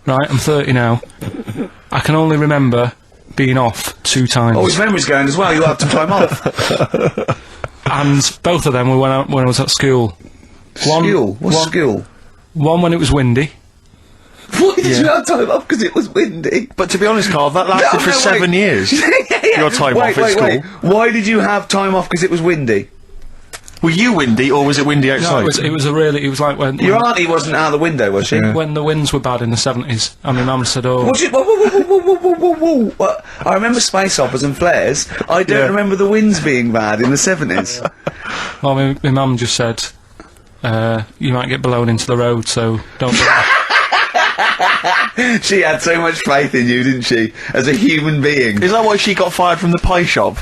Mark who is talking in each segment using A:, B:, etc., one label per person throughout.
A: right? I'm 30 now. I can only remember being off 2 times.
B: Oh, his memory's going as well. You'll have to time off.
A: And both of them were when I was at school.
B: What's school?
A: One when it was windy.
B: Why did you have time off? Because it was windy.
C: But to be honest, Karl, that lasted for 7 years. Your time off at school.
B: Why did you have time off? Because it was windy.
C: Were you windy, or was it windy outside?
A: No, it was like when...
B: Your auntie wasn't out the window, was she?
A: When the winds were bad in the 70s, and my mum said, oh...
B: Whoa. I remember space operas and flares. I don't remember the winds being bad in the 70s.
A: Well, my mum just said, you might get blown into the road, so don't do that.
B: She had so much faith in you, didn't she? As a human being.
C: Is that why she got fired from the pie shop?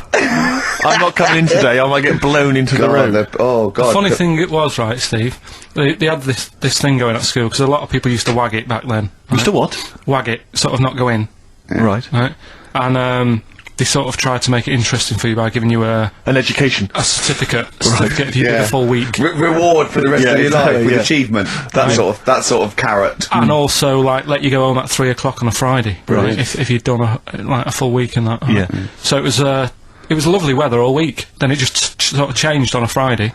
C: I'm not coming in today, I might get blown into the road.
B: Oh, God.
A: The funny thing it was, right, Steve, they had this thing going at school, because a lot of people used to wag it back then.
C: Used to what?
A: Wag it, sort of not go in.
B: Yeah.
C: Right.
A: And, they sort of tried to make it interesting for you by giving you an
C: education.
A: A certificate if you did a full week.
B: Reward for the rest of your life with achievement. That sort of carrot.
A: And also, like, let you go home at 3 o'clock on a Friday, right? If you'd done a full week and that.
C: Yeah.
A: So it was lovely weather all week. Then it just sort of changed on a Friday,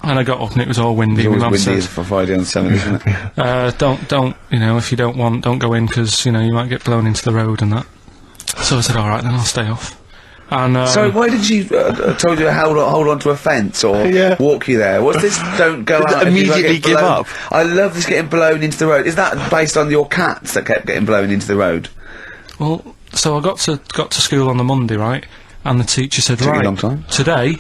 A: and I got up and it was all windy.
B: It was
A: My mum
B: windy
A: said,
B: for Friday on Sunday, isn't it?
A: don't if you don't want, don't go in because you might get blown into the road and that. So I said, all right, then I'll stay off. And
B: so why did she told you to hold on to a fence or walk you there? What's this? Don't go out.
C: Immediately give up.
B: I love this getting blown into the road. Is that based on your cats that kept getting blown into the road?
A: Well, so I got to school on the Monday, right? And the teacher said,
B: Took you a long time.
A: Today,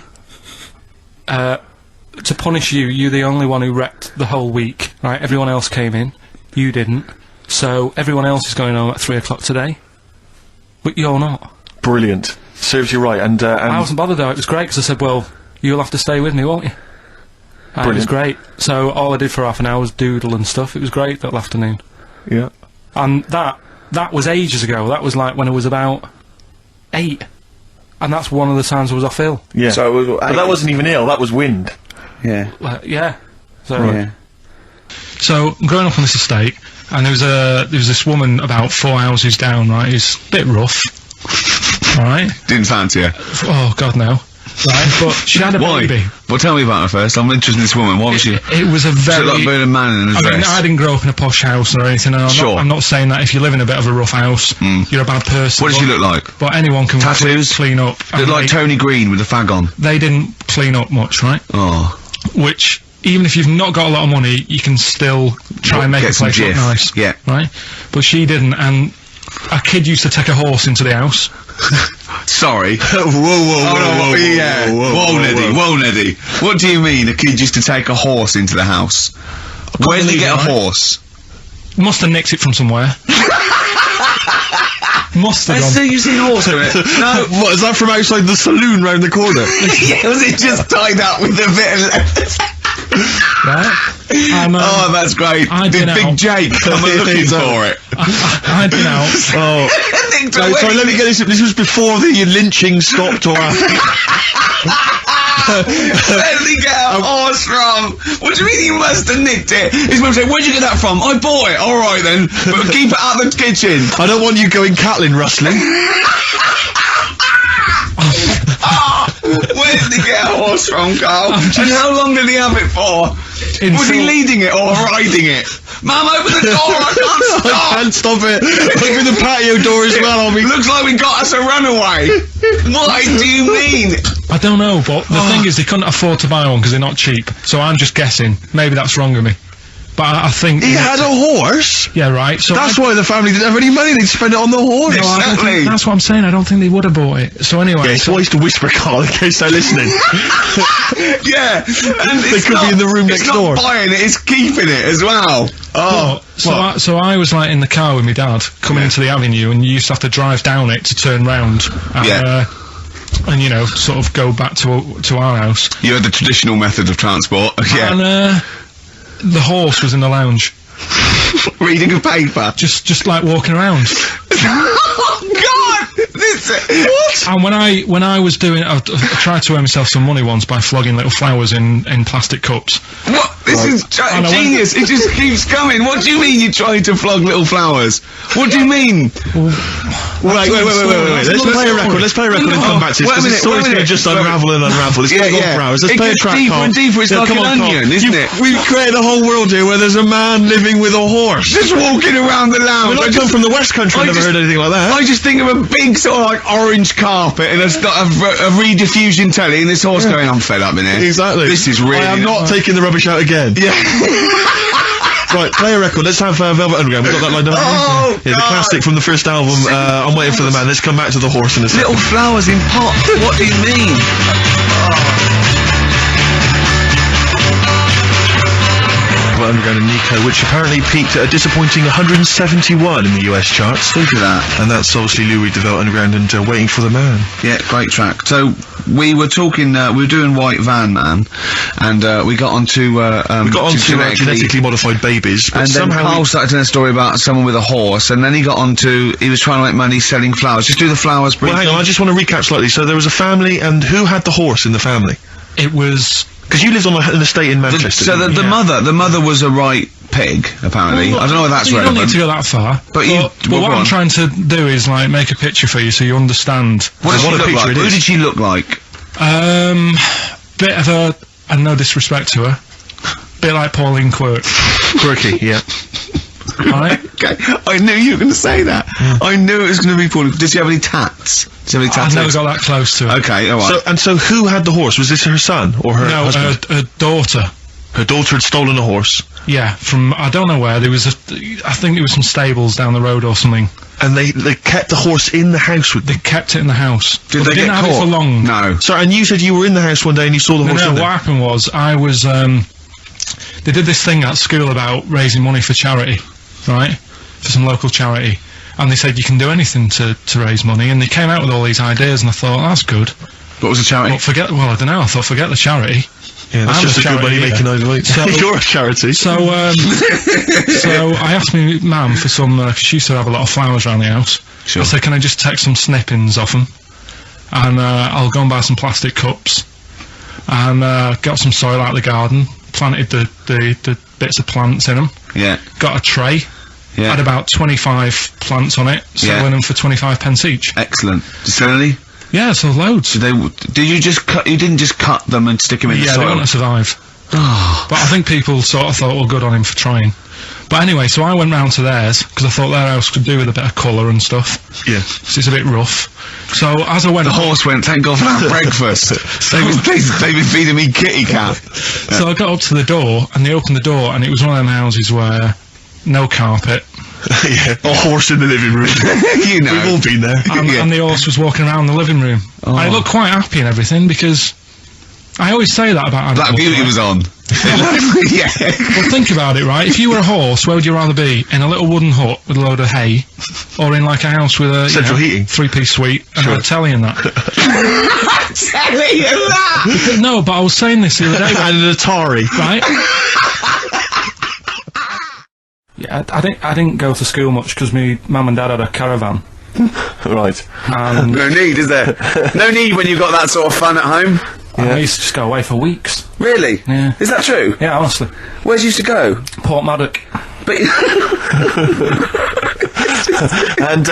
A: to punish you, you're the only one who wrecked the whole week, right? Everyone else came in, you didn't. So everyone else is going home at 3 o'clock today, but you're not.
C: Brilliant. Serves you right, and
A: I wasn't bothered though, it was great, because I said, well, you'll have to stay with me, won't you? And it was great. So all I did for half an hour was doodle and stuff. It was great that afternoon.
C: Yeah.
A: And that was ages ago. That was like when I was about 8. And that's one of the times I was off ill.
C: Yeah.
B: So it was,
C: but that wasn't even ill, that was wind.
B: Yeah.
A: Yeah. So,
B: yeah.
A: So, growing up on this estate, and there was this woman about 4 houses down, right, who's a bit rough. Right.
D: Didn't fancy her.
A: Oh, God, no. Right, but she had a baby.
D: Well, tell me about her first. I'm interested in this woman. What was she?
A: It was a very...
D: She looked like a man in a dress.
A: I mean, I didn't grow up in a posh house or anything, and I'm not saying that if you live in a bit of a rough house, you're a bad person.
D: What did she look like?
A: But anyone can
D: tattoos?
A: Clean up.
D: Looked like Tony Green with a fag on.
A: They didn't clean up much, right?
D: Oh.
A: Which, even if you've not got a lot of money, you can still try and make a place look nice.
D: Yeah.
A: Right? But she didn't, and a kid used to take a horse into the house.
D: Sorry. Whoa, Neddy. What do you mean a kid used to take a horse into the house? Where did he get a horse?
A: Must have nicked it from somewhere. Must have.
B: Still using horse to it. No.
C: What, is that from outside the saloon round the corner?
D: Yeah, was it just tied up with a bit of...
A: Right?
D: Oh, that's great. Did Big Jake come looking for it?
A: I'd been out.
C: Oh. Sorry, let me get this. This was before the lynching stopped, or after?
D: Where did he get a horse from? What do you mean he must have nicked it? His mum said, where'd you get that from? I bought it. Alright then, but keep it out of the kitchen.
C: I don't want you going Catlin rustling.
D: Where did he get a horse from, Karl? And how long did he have it for? Was he leading it or riding it? Mum, open the door, I can't stop!
C: I can't stop it! Open the patio door as well on me.
D: Looks like we got us a runaway! What do you mean?
A: I don't know, but the thing is, they couldn't afford to buy one because they're not cheap. So I'm just guessing. Maybe that's wrong of me. But I think...
C: He had a horse?
A: Yeah, right. So
C: that's why the family didn't have any money, they'd spend it on the horse.
A: No,
D: exactly.
A: That's what I'm saying, I don't think they would have bought it. So anyway...
C: Yeah, it's always to whisper, Karl, in case they're listening.
D: Yeah, and
C: they could be in the room next door.
D: It's not buying it, it's keeping it as well.
A: Oh, so I was like in the car with my dad, coming into the avenue, and you used to have to drive down it to turn round. And, and you know, sort of go back to our house.
D: You had the traditional method of transport, yeah.
A: And, the horse was in the lounge.
D: Reading a paper?
A: Just like walking around.
D: Oh, God! What?
A: And when I was doing... I tried to earn myself some money once by flogging little flowers in plastic cups.
D: What? This is genius. It just keeps coming. What do you mean you're trying to flog little flowers? What do you mean?
C: Wait. Let's play a record. Let's play a record and come back to this, because the story's going to just unravel and unravel. It's going to go on for hours. Let's play a track,
D: deeper and deeper. It's like an onion, isn't it?
C: We've created a whole world here where there's a man living with a horse.
D: Just walking around the lounge.
C: I come from the West Country. I've never heard anything like that.
D: I just think of a big sort of like orange carpet and it's got a rediffusion telly and this horse going, I'm fed up in here.
C: Exactly.
D: This is really...
C: I am not taking the rubbish out again.
D: Yeah.
C: Right, play a record. Let's have Velvet Underground. We've got that lined up.
D: Oh,
C: yeah, the classic from the first album, I'm Waiting for the Man. Let's come back to the horse in a second.
D: Little flowers in pots. What do you mean?
C: Underground and Nico, which apparently peaked at a disappointing 171 in the US charts.
D: Look at that.
C: And that's obviously Lou Reed, Development Underground, and Waiting for the Man.
D: Yeah, great track. So we were talking, we were doing White Van Man, and we got onto
C: genetically modified babies. But
D: and then Karl started telling a story about someone with a horse, and then he got onto, he was trying to make money selling flowers. Just do the flowers briefly.
C: Well, hang on, I just want to recap slightly. So there was a family, and who had the horse in the family?
A: It was...
C: Because you lived on an estate in Manchester.
D: The mother was a right pig, apparently.
A: Well,
D: I don't know if that's
A: relevant.
D: You don't
A: need to go that far.
D: But
A: what I'm trying to do is, like, make a picture for you so you understand.
D: What does she look like? Who did she look like?
A: Bit of a... and no disrespect to her. Bit like Pauline Quirk.
C: Quirky, yeah.
A: Right?
D: Okay, I knew you were going to say that. I knew it was going to be Pauline. Did she have any tats?
A: I've never got that close to it.
D: Okay, alright.
C: So who had the horse? Was this her son or her husband?
A: No, her daughter.
C: Her daughter had stolen a horse.
A: Yeah, from I don't know where. There was I think there was some stables down the road or something.
C: And they kept the horse in the house with them.
A: They kept it in the house.
D: Did they
A: didn't
D: get
A: have
D: caught?
A: It for long.
D: No.
C: Sorry, and you said you were in the house one day and you saw the horse.
A: No, what happened was I was they did this thing at school about raising money for charity, right? For some local charity. And they said you can do anything to raise money, and they came out with all these ideas, and I thought, that's good.
D: What was the charity?
A: Well, I don't know, I thought, forget the charity.
C: Yeah, that's just a good money making idea. So, you're a charity.
A: So, so I asked my mum for some, because she used to have a lot of flowers around the house.
D: Sure.
A: I said, can I just take some snippings off them? And I'll go and buy some plastic cups. And got some soil out of the garden, planted the bits of plants in them.
D: Yeah.
A: Got a tray.
D: Yeah.
A: Had about 25 plants on it, selling them for 25 pence each.
D: Excellent. Did you sell any?
A: Yeah, so loads.
D: Did you just cut? You didn't just cut them and stick them in the soil?
A: Yeah, they wouldn't have survived. But I think people sort of thought, well, good on him for trying. But anyway, so I went round to theirs, because I thought their house could do with a bit of colour and stuff.
C: Yeah.
A: So it's a bit rough. So as I went...
D: The horse went, thank God for that breakfast. They've been feeding me kitty cat.
A: So I got up to the door, and they opened the door, and it was one of them houses where no carpet.
C: Yeah, a horse in the living room.
D: You know.
C: We've all been there.
A: And the horse was walking around the living room.
D: Oh.
A: I looked quite happy and everything, because I always say that about animals.
D: Black Beauty was on. Yeah.
A: Well, think about it, right? If you were a horse, where would you rather be? In a little wooden hut with a load of hay, or in like a house with a
C: central heating,
A: 3-piece suite and a telly and that?
D: Telly and that.
A: No, but I was saying this the other day.
C: And an Atari,
A: right? Yeah, I didn't go to school much because my mum and dad had a caravan.
C: Right.
A: And
D: no need, is there? No need when you've got that sort of fun at home.
A: Yeah. I used to just go away for weeks.
D: Really?
A: Yeah.
D: Is that true?
A: Yeah, honestly.
D: Where'd you used to go?
A: Port Maddock.
D: But
C: and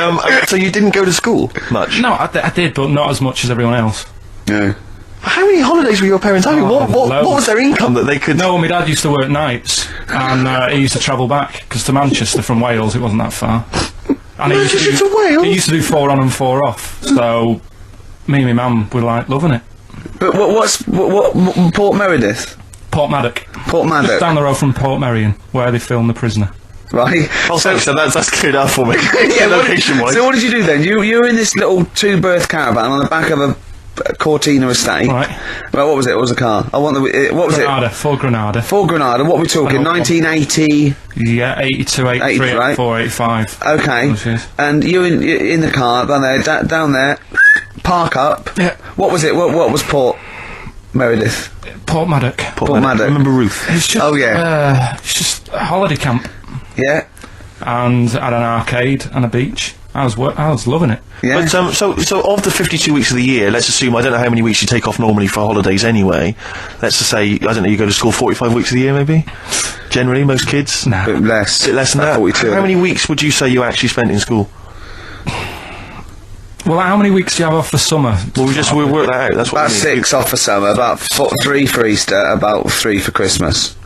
C: so you didn't go to school much?
A: No, I did, but not as much as everyone else.
D: No.
C: How many holidays were your parents having? What was their income that they could...
A: No, my dad used to work nights, and he used to travel back, because to Manchester from Wales it wasn't that far. And he used to do 4 on and 4 off, so me and my mum were like loving it.
D: But what Port Meredith?
A: Port Maddock.
D: Port Maddock.
A: Just down the road from Port Merion, where they filmed The Prisoner.
D: Right.
C: Oh, so that's cleared up for me. Yeah, location-wise.
D: So what did you do then? You were in this little 2-berth caravan on the back of a Cortina estate.
A: Right.
D: Well, what was it? What was the car? I want the... what was
A: Granada, Ford Granada.
D: Ford Granada. What are we talking? 1980...
A: Yeah, 82, 83,
D: right?
A: 84, 85.
D: Okay. And you in the car, down there, park up.
A: Yeah.
D: What was it? What was Port Meredith?
A: Port Maddock.
D: Port Maddock.
C: I remember Ruth.
A: It's just, it's just a holiday camp.
D: Yeah.
A: And had an arcade and a beach. I was loving it.
B: Yeah.
E: But so of the 52 weeks of the year, let's assume, I don't know how many weeks you take off normally for holidays anyway. Let's just say, I don't know, you go to school 45 weeks of the year maybe? Generally, most kids?
A: Nah.
B: Bit less.
E: Bit less than that.
B: 42.
E: How many weeks would you say you actually spent in school?
A: Well, how many weeks do you have off for summer?
E: Well, we'll work that out. That's what
B: About
E: I mean.
B: 6 off for summer, about 3 for Easter, about 3 for Christmas.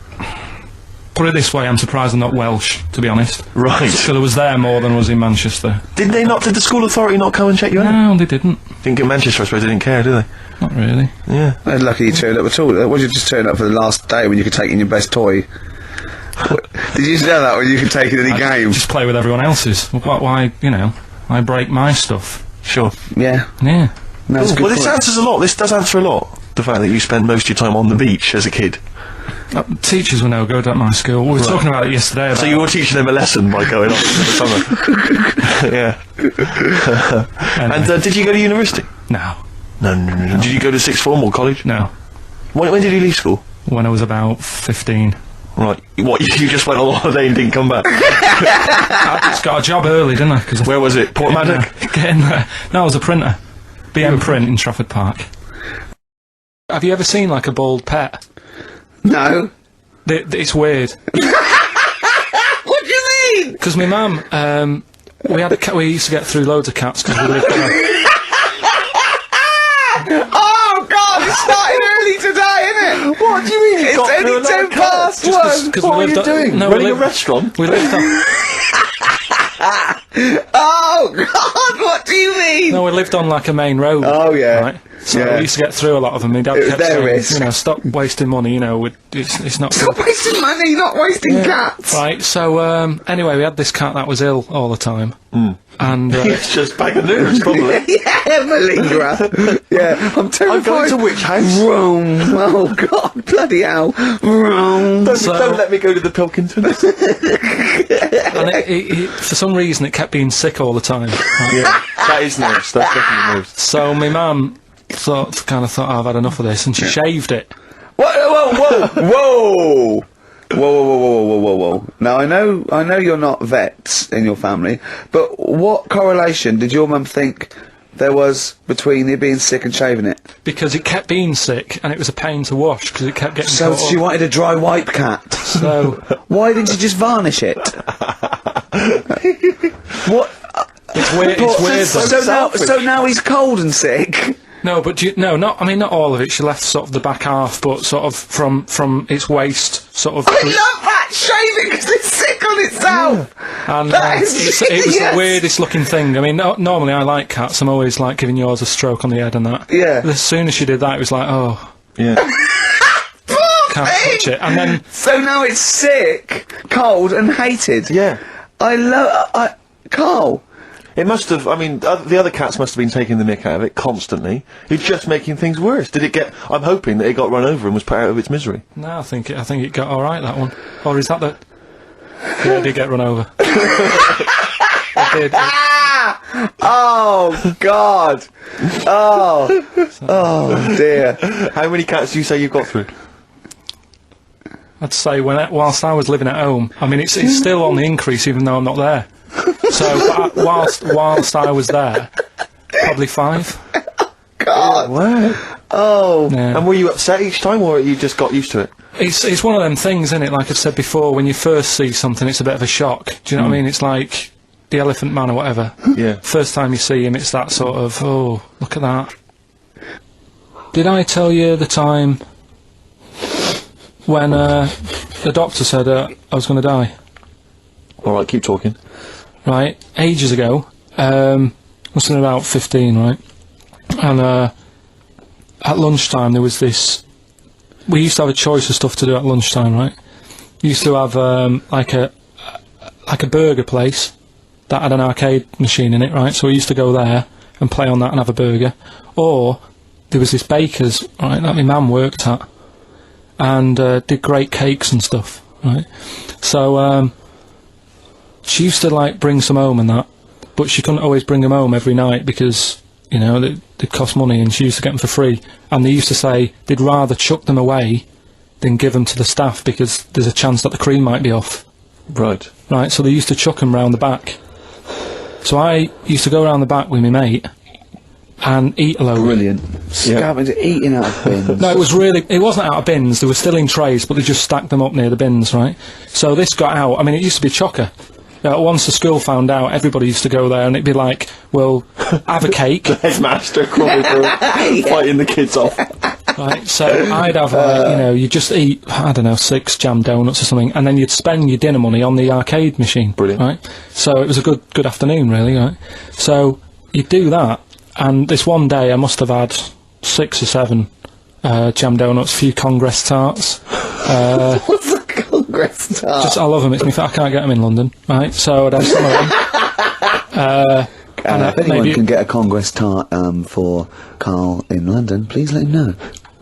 A: Put it this way, I'm surprised I'm not Welsh, to be honest.
E: Right.
A: Because I was there more than I was in Manchester.
E: Did the school authority not come and check you out?
A: No, they didn't.
E: Think in Manchester, I suppose they didn't care, do they?
A: Not really.
E: Yeah.
B: They're lucky you turned up at all. What did you just turn up for the last day when you could take in your best toy? Did you know that when you could take in any game?
A: Just play with everyone else's. Why, I break my stuff.
E: Sure.
B: Yeah.
A: Yeah.
B: No, that's a good
E: Well, this
B: point.
E: answers a lot. This does answer a lot. The fact that you spent most of your time on the beach as a kid.
A: Teachers were no good at my school. We were talking about it yesterday. About
E: So you were teaching them a lesson by going off in the summer. Yeah.
A: Anyway.
E: And did you go to university?
A: No.
E: No. Did you go to sixth form or college?
A: No.
E: When did you leave school?
A: When I was about 15.
E: Right. What, you just went on holiday and didn't come back?
A: I just got a job early, didn't I?
E: Where was it? Port Maddock?
A: Getting there. No, I was a printer. BM Print in Trafford Park. Have you ever seen, like, a bald pet?
B: No.
A: It's weird.
B: What do you mean?
A: Because my mum, we had a cat. We used to get through loads of cats because we lived there.
B: Oh, God, it started early today, isn't it?
E: What do you mean?
B: It's only 10 past 1.
A: Because
E: What are you doing?
A: No,
E: Running a restaurant?
A: We lived on.
B: Oh, God, what do you mean?
A: No, we lived on like a main road.
B: Oh, yeah.
A: Right? So
B: Yeah.
A: we used to get through a lot of them. My dad
B: It was
A: kept
B: their
A: saying,
B: risk.
A: stop wasting money. It's not.
B: Stop wasting money, not wasting cats.
A: Right. So anyway, we had this cat that was ill all the time, and
E: It's just bag of nerves, probably.
B: Yeah, Malingra. Yeah, I'm terrified.
E: I'm going to which house?
B: Rome. Oh, God, bloody hell. Rome.
E: Don't let me go to the Pilkingtons.
A: and it, for some reason it kept being sick all the time. Right?
E: Yeah, that is nerves. That's definitely nerves.
A: So my mum thought, oh, I've had enough of this, and she shaved it.
B: Whoa. Whoa. Now, I know you're not vets in your family, but what correlation did your mum think there was between you being sick and shaving it?
A: Because it kept being sick, and it was a pain to wash, because it kept getting
B: So
A: caught
B: she
A: up.
B: wanted a dry wipe cat.
A: So,
B: Why didn't you just varnish it? What?
A: it's weird,
B: So now he's cold and sick.
A: No, but not all of it. She left sort of the back half, but sort of from its waist, sort of.
B: I love that shaving because it's sick on itself.
A: And
B: That is
A: it was
B: genius.
A: the weirdest looking thing. I mean, normally I like cats. I'm always like giving yours a stroke on the head and that.
B: Yeah.
A: As soon as she did that, it was like, oh,
E: Yeah.
A: can't touch it. And then
B: So now it's sick, cold, and hated.
E: Yeah.
B: Karl.
E: It must have, I mean, the other cats must have been taking the mick out of it constantly. It's just making things worse. Did it get, I'm hoping that it got run over and was put out of its misery.
A: no, I think it got all right, that one. Or is that the? Yeah, it did get run over. It did.
B: Oh God. Oh dear.
E: How many cats do you say you've got through?
A: I'd say whilst I was living at home, I mean, it's still on the increase even though I'm not there. So whilst I was there, probably 5.
B: God.
E: Wow.
B: Oh.
A: Yeah.
E: And were you upset each time, or you just got used to it?
A: It's one of them things, isn't it? Like I've said before, when you first see something, it's a bit of a shock. Do you know what I mean? It's like the Elephant Man or whatever.
E: Yeah.
A: First time you see him, it's that sort of, oh, look at that. Did I tell you the time when the doctor said I was going to die?
E: All right, keep talking.
A: Right, ages ago, must have been about 15, right? And at lunchtime there was this. We used to have a choice of stuff to do at lunchtime, right? We used to have like a burger place that had an arcade machine in it, right? So we used to go there and play on that and have a burger. Or there was this baker's, right, that my mum worked at, and did great cakes and stuff, right? So she used to like bring some home and that, but she couldn't always bring them home every night because, you know, they cost money, and she used to get them for free. And they used to say they'd rather chuck them away than give them to the staff because there's a chance that the cream might be off.
E: Right.
A: Right, so they used to chuck them round the back. So I used to go around the back with my mate and eat a load.
B: Brilliant. Scavenging, eating out of bins.
A: No, it wasn't out of bins, they were still in trays, but they just stacked them up near the bins, right? So this got out, I mean, it used to be chocker. Once the school found out, everybody used to go there, and it'd be like, well, have a cake.
E: The headmaster crawling through, fighting the kids off.
A: Right, so I'd have, like, you just eat, I don't know, 6 jam donuts or something, and then you'd spend your dinner money on the arcade machine.
E: Brilliant.
A: Right? So it was a good afternoon, really, right? So you'd do that, and this one day I must have had 6 or 7 jam donuts, a few Congress tarts.
B: What's a Congress tart?
A: I love them, I can't get them in London, right? So I'd have some of them.
B: If anyone can get a Congress tart for Karl in London, please let him know.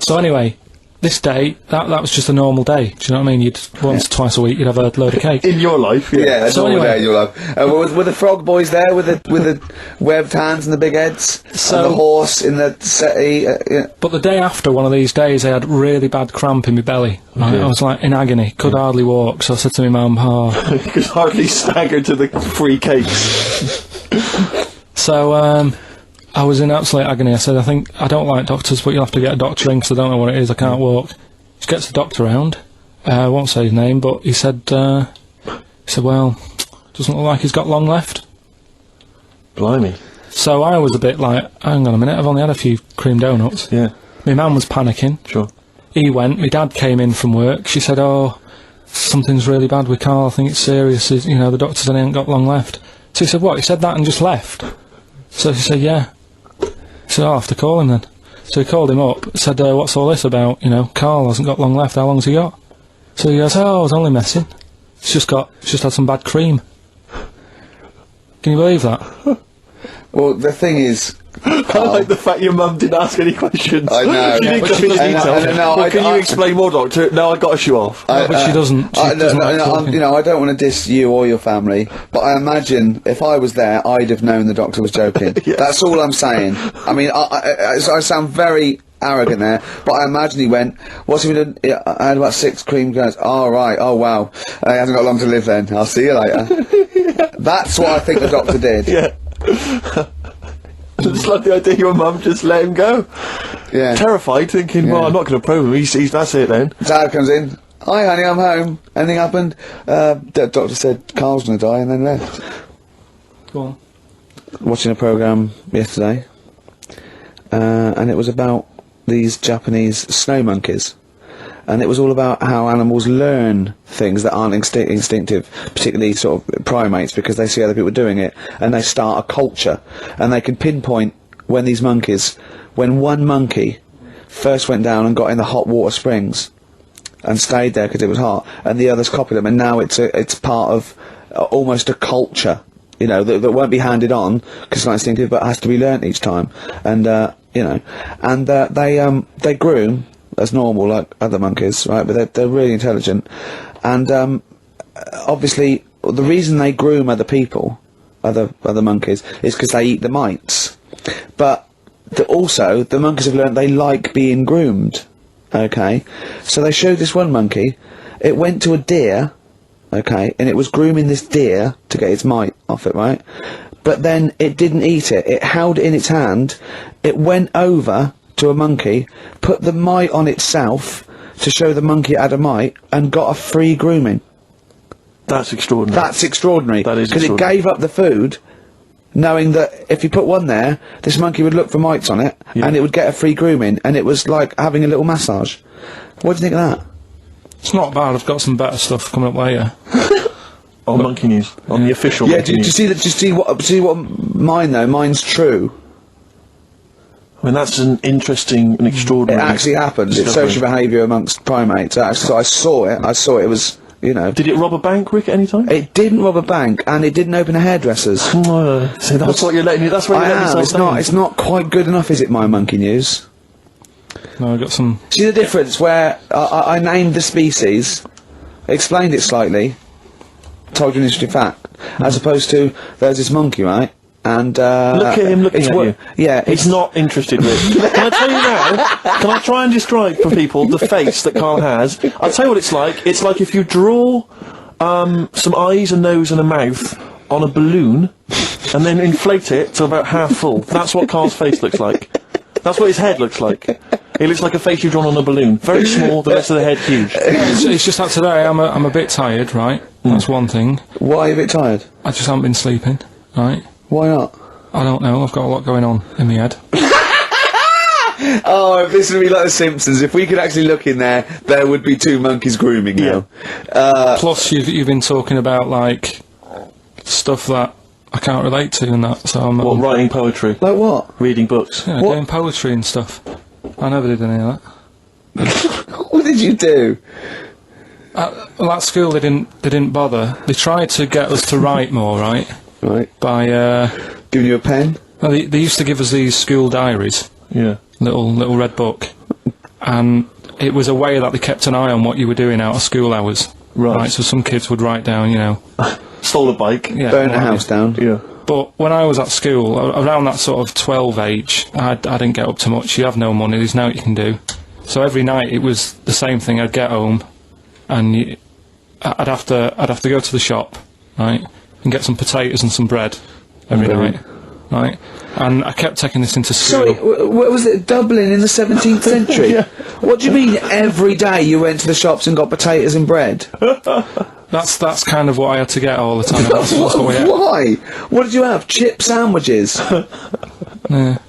A: So anyway, this day, that was just a normal day. Do you know what I mean? You'd once, twice a week, you'd have a load of cake.
E: In your life,
B: Yeah, a
A: So
B: normal
A: anyway-
B: day in your life. Were the frog boys there with the webbed hands and the big heads?
A: So-
B: and the horse in the settee? Yeah.
A: But the day after one of these days, I had really bad cramp in my belly. Right? I was like in agony, could hardly walk. So I said to my mum,
E: You could hardly stagger to the free cakes.
A: So I was in absolute agony. I said, I don't like doctors, but you'll have to get a doctor in because I don't know what it is. I can't walk. Just gets the doctor round. I won't say his name, but he said, well, doesn't look like he's got long left.
E: Blimey.
A: So I was a bit like, hang on a minute, I've only had a few cream donuts.
E: Yeah,
A: My mum was panicking.
E: sure.
A: He went, my dad came in from work. She said, something's really bad with Karl, I think it's serious. The doctor said he ain't got long left. So he said, what? He said that and just left? So she said, yeah. He said, I'll have to call him then. So he called him up, said, what's all this about? Karl hasn't got long left, how long's he got? So he goes, I was only messing. It's just had some bad cream. Can you believe that?
B: Well, the thing is,
E: I like the fact your mum didn't ask any questions.
B: I know.
E: She didn't
B: But
E: go
B: she
E: into
B: doesn't-
E: detail.
B: no,
E: Can you explain more, Doctor? No, I got a shoe off.
A: But she doesn't. She doesn't like talking.
B: I don't want to diss you or your family, but I imagine if I was there, I'd have known the doctor was joking. That's all I'm saying. I mean, I sound very arrogant there, but I imagine he went, what's he been doing? I had about 6 cream cones. Oh, right. Oh, wow. He hasn't got long to live then. I'll see you later. That's what I think the doctor did.
E: Yeah. I just like the idea your mum just let him go.
B: Yeah.
E: Terrified, thinking, well, I'm not going to probe him. He's that's it then.
B: Dad comes in. Hi, honey, I'm home. Anything happened? The doctor said Karl's going to die and then left.
A: Go on.
B: Watching a programme yesterday, and it was about these Japanese snow monkeys. And it was all about how animals learn things that aren't instinctive, particularly sort of primates, because they see other people doing it, and they start a culture. And they can pinpoint when one monkey first went down and got in the hot water springs and stayed there because it was hot, and the others copied them, and now it's part of almost a culture, that won't be handed on because it's not instinctive, but has to be learnt each time. And they groom as normal, like other monkeys, right? But they're really intelligent, and obviously the reason they groom other people, other monkeys, is because they eat the mites. But also the monkeys have learned they like being groomed. Okay, so they showed this one monkey. It went to a deer, okay, and it was grooming this deer to get its mite off it, right? But then it didn't eat it. It held it in its hand. It went over to a monkey, put the mite on itself to show the monkey it had a mite, and got a free grooming.
E: That's extraordinary.
B: That's extraordinary.
E: That is
B: because it
E: extraordinary.
B: gave up the food, knowing that if you put one there, this monkey would look for mites on it, and it would get a free grooming, and it was like having a little massage. What do you think of that?
A: It's not bad, I've got some better stuff coming up later.
E: On Monkey News, on the official
B: Yeah,
E: Monkey
B: do you
E: News.
B: see that? See what mine though? Mine's true.
E: I mean, that's an interesting and
B: It
E: extraordinary...
B: actually happened. It's
E: discovery.
B: social behaviour amongst primates. So I saw it. It was,
E: Did it rob a bank, Rick, at any time?
B: It didn't rob a bank, and it didn't open a hairdresser's.
E: So that's what you're letting... That's what you're letting yourself down.
B: It's not quite good enough, is it, my Monkey News?
A: No, I've got some...
B: See the difference where I named the species, explained it slightly, told you an interesting fact, as opposed to, there's this monkey, right? And
E: Look at him looking at you.
B: Yeah,
E: He's not interested, Rick. Can I tell you now? Can I try and describe for people the face that Karl has? I'll tell you what it's like. It's like if you draw some eyes, a nose and a mouth on a balloon, and then inflate it to about half full. That's what Karl's face looks like. That's what his head looks like. It looks like a face you've drawn on a balloon. Very small, the rest of the head huge.
A: It's just that today I'm a bit tired, right? That's one thing.
B: Why are you a bit tired?
A: I just haven't been sleeping, right?
B: Why not?
A: I don't know, I've got a lot going on in my head.
B: Oh, if this would be like The Simpsons, if we could actually look in there, there would be two monkeys grooming now.
A: Plus, you've been talking about, like, stuff that I can't relate to and that, so I'm...
E: writing poetry?
B: Like what?
E: Reading books?
A: Yeah, doing poetry and stuff. I never did any of that.
B: What did you do?
A: Well, at school they didn't bother. They tried to get us to write more, right?
B: Right.
A: By,
B: Giving you a pen?
A: well, they used to give us these school diaries.
E: Yeah.
A: Little red book. And it was a way that they kept an eye on what you were doing out of school hours.
E: Right.
A: So some kids would write down, you know...
E: Stole a bike.
A: Yeah,
B: Burn a house down?
E: Yeah.
A: But when I was at school, around that sort of 12 age, I didn't get up to much. You have no money, there's nothing you can do. So every night it was the same thing. I'd get home, and I'd have to go to the shop, right, and get some potatoes and some bread every night, right. And I kept taking this into school.
B: Sorry, what was it, Dublin in the 17th century?
E: Yeah.
B: What do you mean every day you went to the shops and got potatoes and bread?
A: That's kind of what I had to get all the time. That's what we had.
B: Why? What did you have? Chip sandwiches?
A: Yeah.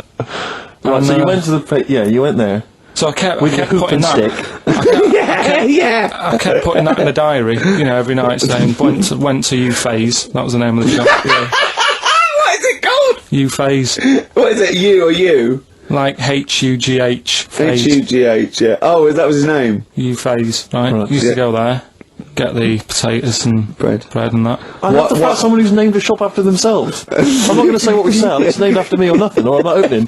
E: Right, so you went to the... you went there.
A: So I kept
E: With your hoop
A: putting
E: and
A: that.
E: stick.
B: Yeah.
A: I kept putting that in the diary, you know, every night, saying went to U Phase. That was the name of the shop. Yeah.
B: What is it called?
A: U Phase,
B: What is it, you or you?
A: like HUGH. Phase.
B: H-U-G-H, yeah. Oh, that was his name?
A: U Phase, right?
E: Right.
A: Used
B: Yeah.
A: to go there, get the potatoes and
B: Bread.
A: and that.
E: I love the fact someone who's named a shop after themselves. I'm not going to say what we sell. It's named after me or nothing, or I'm not opening.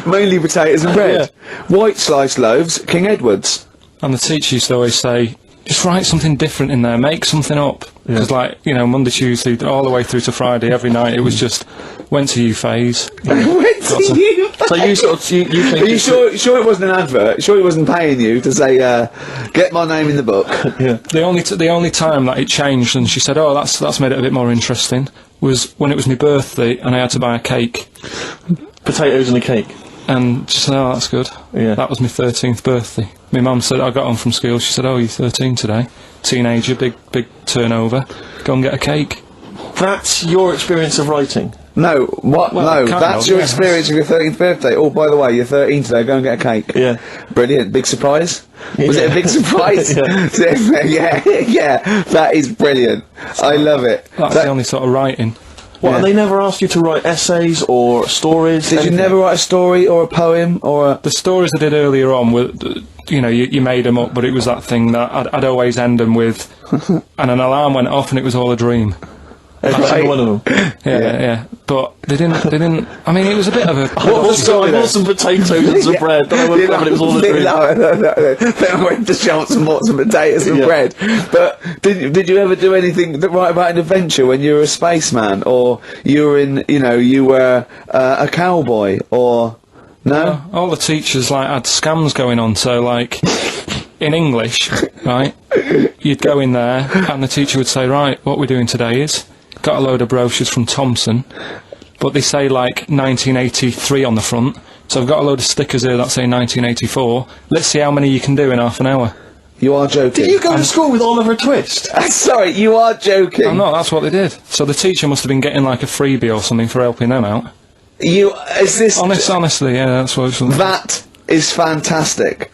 B: Mainly potatoes and bread. White sliced loaves, King Edward's.
A: And the teacher used to always say, just write something different in there, make something up. Because, like, you know, Monday, Tuesday, all the way through to Friday, every night, it was just, went to U Phase.
E: So you sort of... You think
B: Are you sure it wasn't an advert? Sure he wasn't paying you to say, get my name in the book?
E: Yeah.
A: The only time that it changed, and she said, oh, that's made it a bit more interesting, was when it was my birthday and I had to buy a cake.
E: Potatoes and a cake.
A: And she said, oh, that's good.
E: Yeah.
A: That was my 13th birthday. My mum said, I got home from school, she said, oh, you're 13 today. Teenager, big turnover. Go and get a cake.
E: That's your experience of writing.
B: No, what?
A: Well,
B: No,
A: kind
B: that's
A: of,
B: your
A: yeah.
B: experience of your 13th birthday. Oh, by the way, you're 13 today, go and get a cake.
E: Yeah.
B: Brilliant. Big surprise? Was it a big surprise?
E: Yeah.
B: yeah, that is brilliant. I love it.
A: That's the only sort of writing.
E: What,
B: Yeah.
E: and they never asked you to write essays or stories?
B: Did you
E: anything?
B: never write a story or a poem or a...
A: The stories I did earlier on were, you know, you made them up, but it was that thing that I'd always end them with, and an alarm went off and it was all a dream.
E: Every single one of them.
A: Yeah. But they didn't, I mean, it was a bit of a...
E: I bought some potatoes and some bread, but I woke up and it was all a dream.
B: No. Then I went to shops and bought some potatoes and
E: Yeah.
B: bread. But did you ever do anything that write about an adventure when you were a spaceman, or you were you were a cowboy, or no?
A: All the teachers, like, had scams going on, so, like, in English, right, you'd go in there, and the teacher would say, right, what we're doing today is, got a load of brochures from Thomson, but they say, like, 1983 on the front, so I've got a load of stickers here that say 1984. Let's see how many you can do in half an hour.
B: You are joking.
E: Did you go to school with Oliver Twist?
B: Sorry, you are joking.
A: I'm not, that's what they did. So the teacher must have been getting, like, a freebie or something for helping them out.
B: Is this...
A: Honestly, yeah, that's what it was.
B: That is fantastic.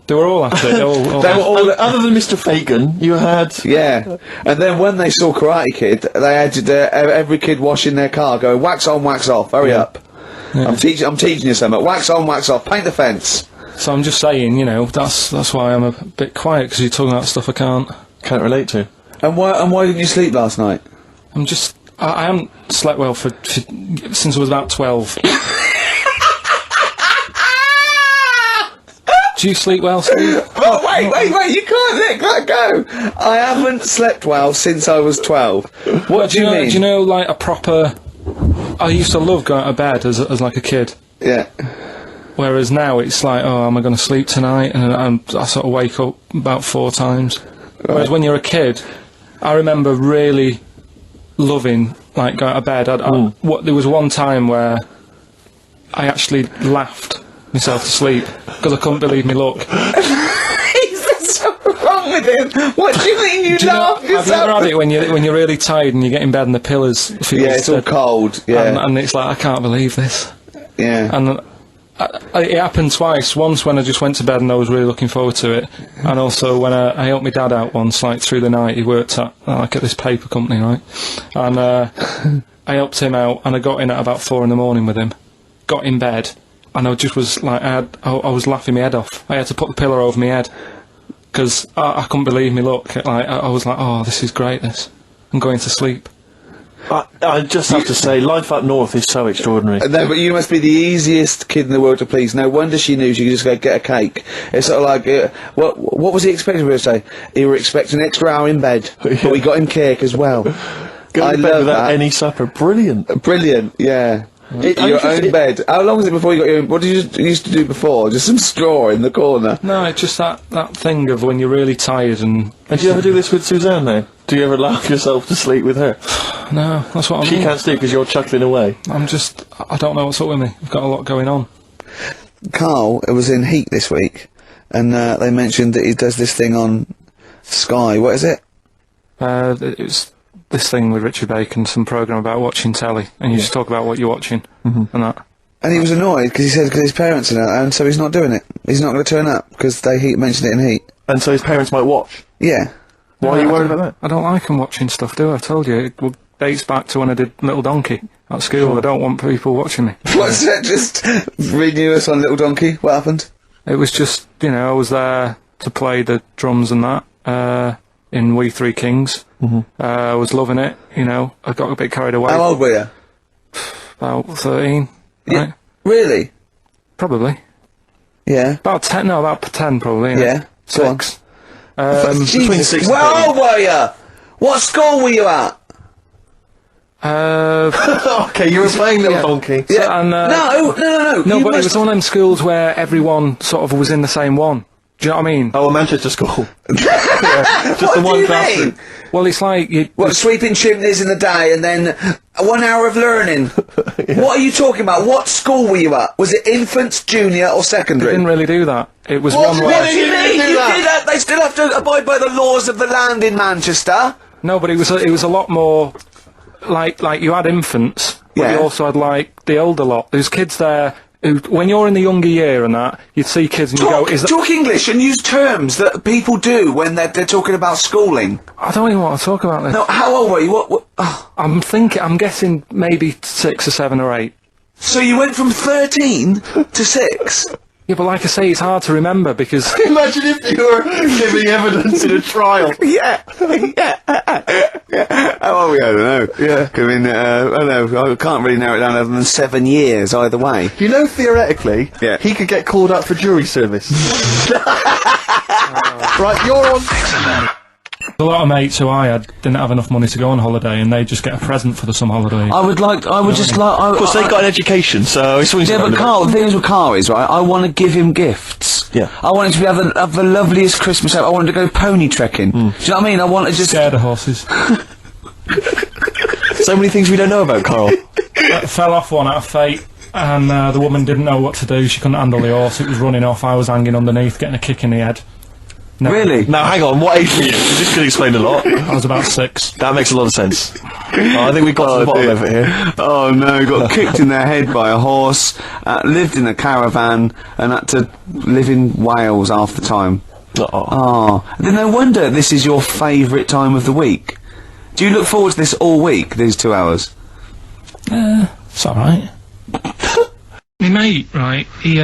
A: They were all at it. all
B: They were all...
E: Other than Mr. Fagan, you had...
B: Yeah, and then when they saw Karate Kid, they had every kid washing their car, going wax on, wax off. Hurry up! I'm teaching you something. Wax on, wax off. Paint the fence.
A: So I'm just saying, you know, that's why I'm a bit quiet, because you're talking about stuff I can't
E: Can't relate to.
B: And why didn't you sleep last night?
A: I'm just... I haven't slept well since I was about 12. Do you sleep well, Steve?
B: Oh, wait, you can't let that go! I haven't slept well since I was 12. What do you mean?
A: Do you know, like, a proper... I used to love going to bed as like a kid.
B: Yeah.
A: Whereas now it's like, oh, am I going to sleep tonight? And I sort of wake up about 4 times. Whereas when you're a kid, I remember really loving like, go out of bed, there was one time where I actually laughed myself to sleep because I couldn't believe me luck.
B: There's something wrong with him. What do you mean you laugh yourself?
A: Have you ever had it when you're really tired and you get in bed and the pillows feel
B: it's all cold. Yeah,
A: and it's like, I can't believe this.
B: Yeah,
A: and it happened twice. Once when I just went to bed and I was really looking forward to it, and also when I helped my dad out once, like through the night. He worked at this paper company, right? And I helped him out, and I got in at about 4 a.m. with him. Got in bed, and I just was like, I was laughing my head off. I had to put the pillow over my head because I couldn't believe me luck. Like I was like, oh, this is great. This, I'm going to sleep.
E: I just have to say, life up north is so extraordinary.
B: No, but you must be the easiest kid in the world to please. No wonder she knew she could just go get a cake. It's sort of like, what was he expecting her to say? He were expecting an extra hour in bed, but we got him cake as well.
E: Go to bed without any supper. Brilliant.
B: Brilliant, yeah. Your own bed. How long was it before you got your own? What did you used to do before? Just some straw in the corner?
A: No, it's just that thing of when you're really tired and...
E: And do you ever do this with Suzanne, though? Do you ever laugh yourself to sleep with her?
A: No, that's what I mean.
E: She can't sleep because you're chuckling away.
A: I don't know what's up with me. I've got a lot going on.
B: Karl was in Heat this week, and they mentioned that he does this thing on Sky. What is it?
A: It was this thing with Richard Bacon, some programme about watching telly, and you just talk about what you're watching, and that.
B: And he was annoyed because he said because his parents are there, and so he's not doing it. He's not going to turn up because they mentioned it in Heat.
E: And so his parents might watch?
B: Yeah.
E: Why are you worried about that?
A: I don't like them watching stuff, do I? I told you. It dates back to when I did Little Donkey at school. I don't want people watching me.
B: What's that? Just renew us on Little Donkey? What happened?
A: It was just, I was there to play the drums and that, in We Three Kings. I was loving it, I got a bit carried away.
B: How old were you?
A: About 13.
B: Yeah.
A: Right?
B: Really?
A: Probably.
B: Yeah.
A: About 10 probably.
B: Yeah.
A: 6.
B: Between 6 and 13. Where old were you? What school were you at?
E: Okay, you were playing Little Donkey.
B: Yeah.
A: So, and,
B: No,
A: No, but it was one of them schools where everyone sort of was in the same one. Do you know what I mean?
E: Oh, a Manchester school.
B: Just
E: the one
B: classroom.
A: Well, it's like
B: sweeping chimneys in the day and then 1 hour of learning. What are you talking about? What school were you at? Was it infants, junior, or secondary?
A: They didn't really do that. It was
B: What
A: one
B: do
A: where...
B: you mean? You did that? They still have to abide by the laws of the land in Manchester.
A: No, but it was a lot more like you had infants, but you also had like the older lot. There's kids there who, when you're in the younger year and that, you'd see kids and you go,
B: talk English and use terms that people do when they're talking about schooling.
A: I don't even want to talk about this.
B: No, how old were you? What?
A: I'm guessing maybe 6 or 7 or 8.
B: So you went from 13 to 6?
A: Yeah, but like I say, it's hard to remember because...
E: Imagine if you were giving evidence in a trial.
B: Yeah. How old were you? I don't know.
E: Yeah.
B: I mean, I don't know. I can't really narrow it down other than 7 years either way.
E: Theoretically, he could get called up for jury service. Right, you're on...
A: A lot of mates who I had didn't have enough money to go on holiday, and they just get a present for the summer holiday.
B: Of
E: course, they got an education, so it's always...
B: Yeah, but Karl, the thing is with Karl is, right, I want to give him gifts.
E: Yeah.
B: I want him to have the loveliest Christmas ever. I want him to go pony trekking. Do you know what I mean? I want to just...
A: Scared of horses.
E: So many things we don't know about Karl.
A: Fell off one out of fate, and the woman didn't know what to do. She couldn't handle the horse. It was running off. I was hanging underneath, getting a kick in the head. No.
B: Really?
E: Now, hang on, what age were you? This could explain a lot.
A: I was about 6.
E: That makes a lot of sense. I think we got to the bottom of it here.
B: Oh no, got kicked in the head by a horse, lived in a caravan, and had to live in Wales half the time. Then no wonder this is your favourite time of the week. Do you look forward to this all week, these 2 hours?
A: It's alright. My mate, right, he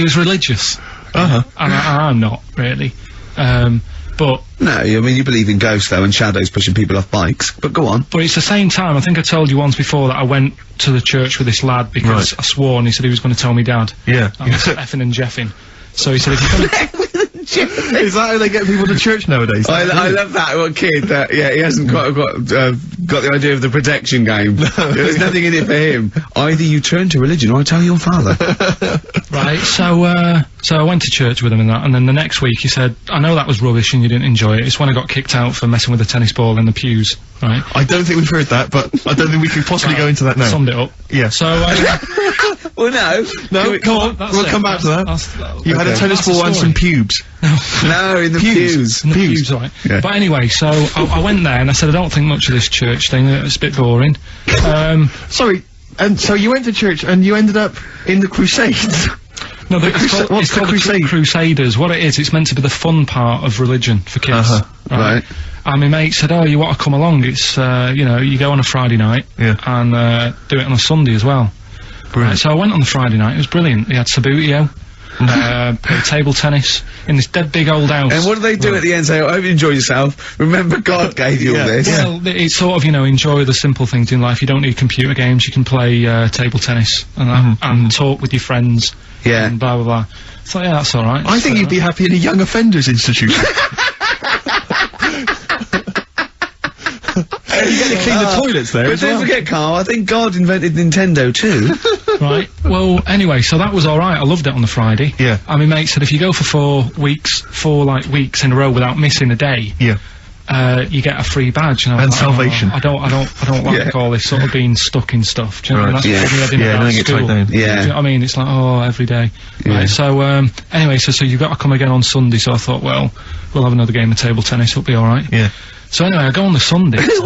A: was religious. And I'm not, really. But...
B: No, I mean, you believe in ghosts, though, and shadows pushing people off bikes. But go on.
A: But it's the same time, I think I told you once before that I went to the church with this lad because I swore and he said he was going to tell me dad.
E: Yeah.
A: I was effing and jeffing. So he said, if you're going to...
E: Is that how they get people to church nowadays?
B: I love that one kid that he hasn't got the idea of the protection game. There's nothing in it for him. Either you turn to religion or I tell your father.
A: Right, so I went to church with him and that, and then the next week he said, I know that was rubbish and you didn't enjoy it. It's when I got kicked out for messing with a tennis ball in the pews, right?
C: I don't think we've heard that, but I don't think we can possibly go into that now.
A: Summed it up.
C: Yeah.
A: So,
B: Well, no.
C: Come on, we'll come back to that. You had a tennis ball and some pubes.
B: No, in the pews.
A: In the pews, right.
B: Yeah.
A: But anyway, so I went there and I said, I don't think much of this church thing, it's a bit boring.
C: Sorry, and so you went to church and you ended up in the Crusades?
A: No, it's called the Crusaders. What it is, it's meant to be the fun part of religion for kids.
B: Right.
A: And my mate said, oh, you want to come along? It's, you go on a Friday night and do it on a Sunday as well. Right, so I went on the Friday night, it was brilliant. They had Sabutio, played table tennis in this dead big old house.
B: And what do they do at the end? Say, I hope you enjoy yourself. Remember, God gave you all this.
A: Well, it's sort of, enjoy the simple things in life. You don't need computer games, you can play table tennis and that, and talk with your friends.
B: Yeah.
A: And blah, blah, blah. So, yeah, that's alright.
C: I think you'd be happy in a young offenders institution. You get to clean the toilets there.
B: But don't forget, Carl, I think God invented Nintendo too.
A: Right. Well, anyway, so that was alright. I loved it on the Friday.
C: Yeah.
A: And my mate said if you go for 4 weeks in a row without missing a day, you get a free badge. And, I was like,
C: salvation.
A: I don't like all this sort of being stuck in stuff. Do you know what I mean? That's
C: I think it's like that.
A: Do you know what I mean? It's like, every day. Right. So, anyway, so you've got to come again on Sunday. So I thought, well, we'll have another game of table tennis. It'll be alright.
C: Yeah.
A: So anyway, I go on the Sunday.
B: Who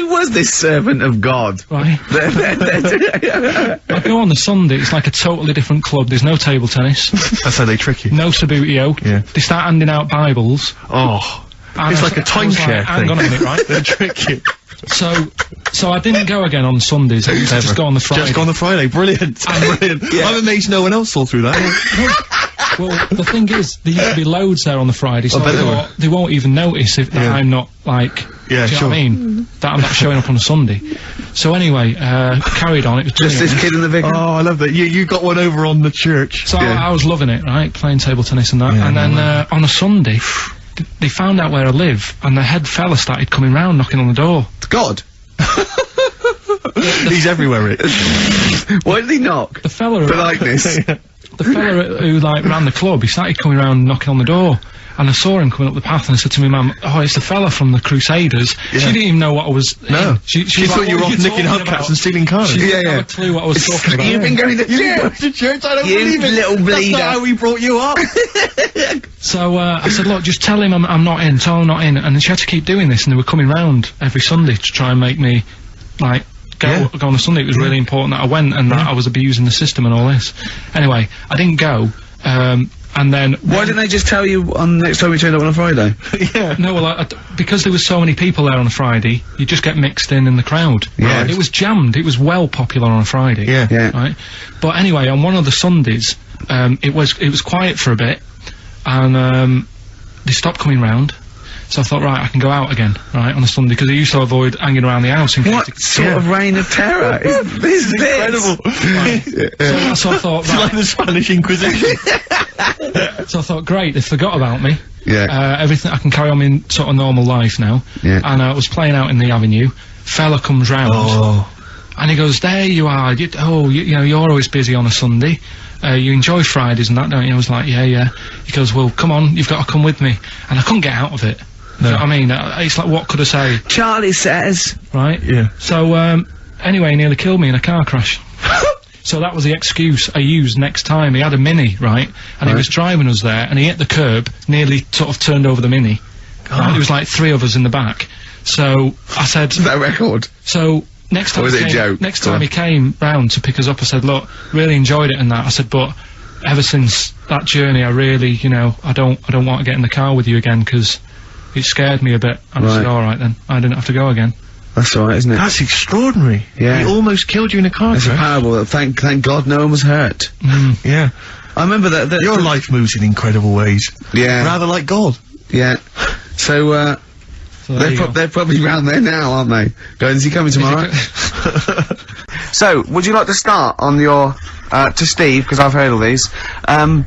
B: was this servant of God?
A: Right. I go on the Sunday, it's like a totally different club. There's no table tennis.
C: That's how they trick you.
A: No Sabutio.
C: Yeah.
A: They start handing out Bibles.
C: Oh.
A: And
C: It's like a timeshare thing.
A: Hang on a minute, right?
C: They trick you.
A: So I didn't go again on Sundays. I used to just go on the Friday.
C: Just go on the Friday. Brilliant. Brilliant. I'm amazed no one else saw through that.
A: Well, the thing is, there used to be loads there on the Friday, so they won't even notice if I'm not, like, do you know what I mean? That I'm not showing up on a Sunday. So anyway, carried on, it was
B: just this kid in the vicar.
C: Oh, I love that. You got one over on the church.
A: So I was loving it, right, playing table tennis and that, and then on a Sunday, they found out where I live, and the head fella started coming round, knocking on the door.
B: God.
C: He's everywhere, Rick.
B: Why did he knock?
A: The fella...
B: Politeness.
A: The fella who ran the club, he started coming around knocking on the door, and I saw him coming up the path, and I said to my mum, oh, it's the fella from the Crusaders. She didn't even know what I was...
C: No. She thought
A: like,
C: you were off nicking hubcaps and stealing cars.
A: She didn't have a clue what I was talking about.
B: You've been going to
C: church? I don't believe it.
B: Little bleeder.
C: That's not how we brought you up.
A: So, I said, look, just tell him I'm not in, tell him I'm not in, and she had to keep doing this, and they were coming round every Sunday to try and make me, like... Go on a Sunday. It was really important that I went and that I was abusing the system and all this. Anyway, I didn't go, and then...
B: Why didn't they just tell you on next time we turned up on a Friday?
A: No, well, because there was so many people there on a Friday, you just get mixed in the crowd.
B: Yeah.
A: It was jammed. It was well popular on a Friday.
B: Yeah.
A: Right? But anyway, on one of the Sundays, it was quiet for a bit, and they stopped coming round. So I thought, right, I can go out again, right, on a Sunday, because I used to avoid hanging around the house.
B: What sort of reign of terror is this?
C: Incredible.
A: Right. So I thought,
C: it's like the Spanish Inquisition.
A: So I thought, great, they forgot about me.
B: Yeah.
A: Everything, I can carry on in sort of normal life now.
B: Yeah.
A: And I was playing out in the avenue. Fella comes round. And he goes, there you are. You're always busy on a Sunday. You enjoy Fridays and that, don't you? I was like, yeah. He goes, well, come on, you've got to come with me. And I couldn't get out of it. No. You know what I mean? It's like, what could I say?
B: Charlie says.
A: Right?
C: Yeah.
A: So, anyway, he nearly killed me in a car crash. So that was the excuse I used next time. He had a Mini, right? And he was driving us there, and he hit the curb, nearly sort of turned over the Mini. Right? There was like 3 of us in the back. So, I said...
B: Is that a record?
A: So... Next time he came round to pick us up, I said, look, really enjoyed it and that. I said, but ever since that journey, I really, I don't want to get in the car with you again, because it scared me a bit. And I said, alright then, I didn't have to go again.
B: That's alright, isn't it?
C: That's extraordinary. Yeah. He almost killed you in a car crash.
B: It's a parable. Thank God no one was hurt.
C: Yeah.
B: I remember that
C: your life moves in incredible ways.
B: Yeah.
C: Rather like God.
B: Yeah. So, they're probably round there now, aren't they? Going, is he coming tomorrow? So, would you like to start on your, to Steve, because I've heard all these.
A: Well,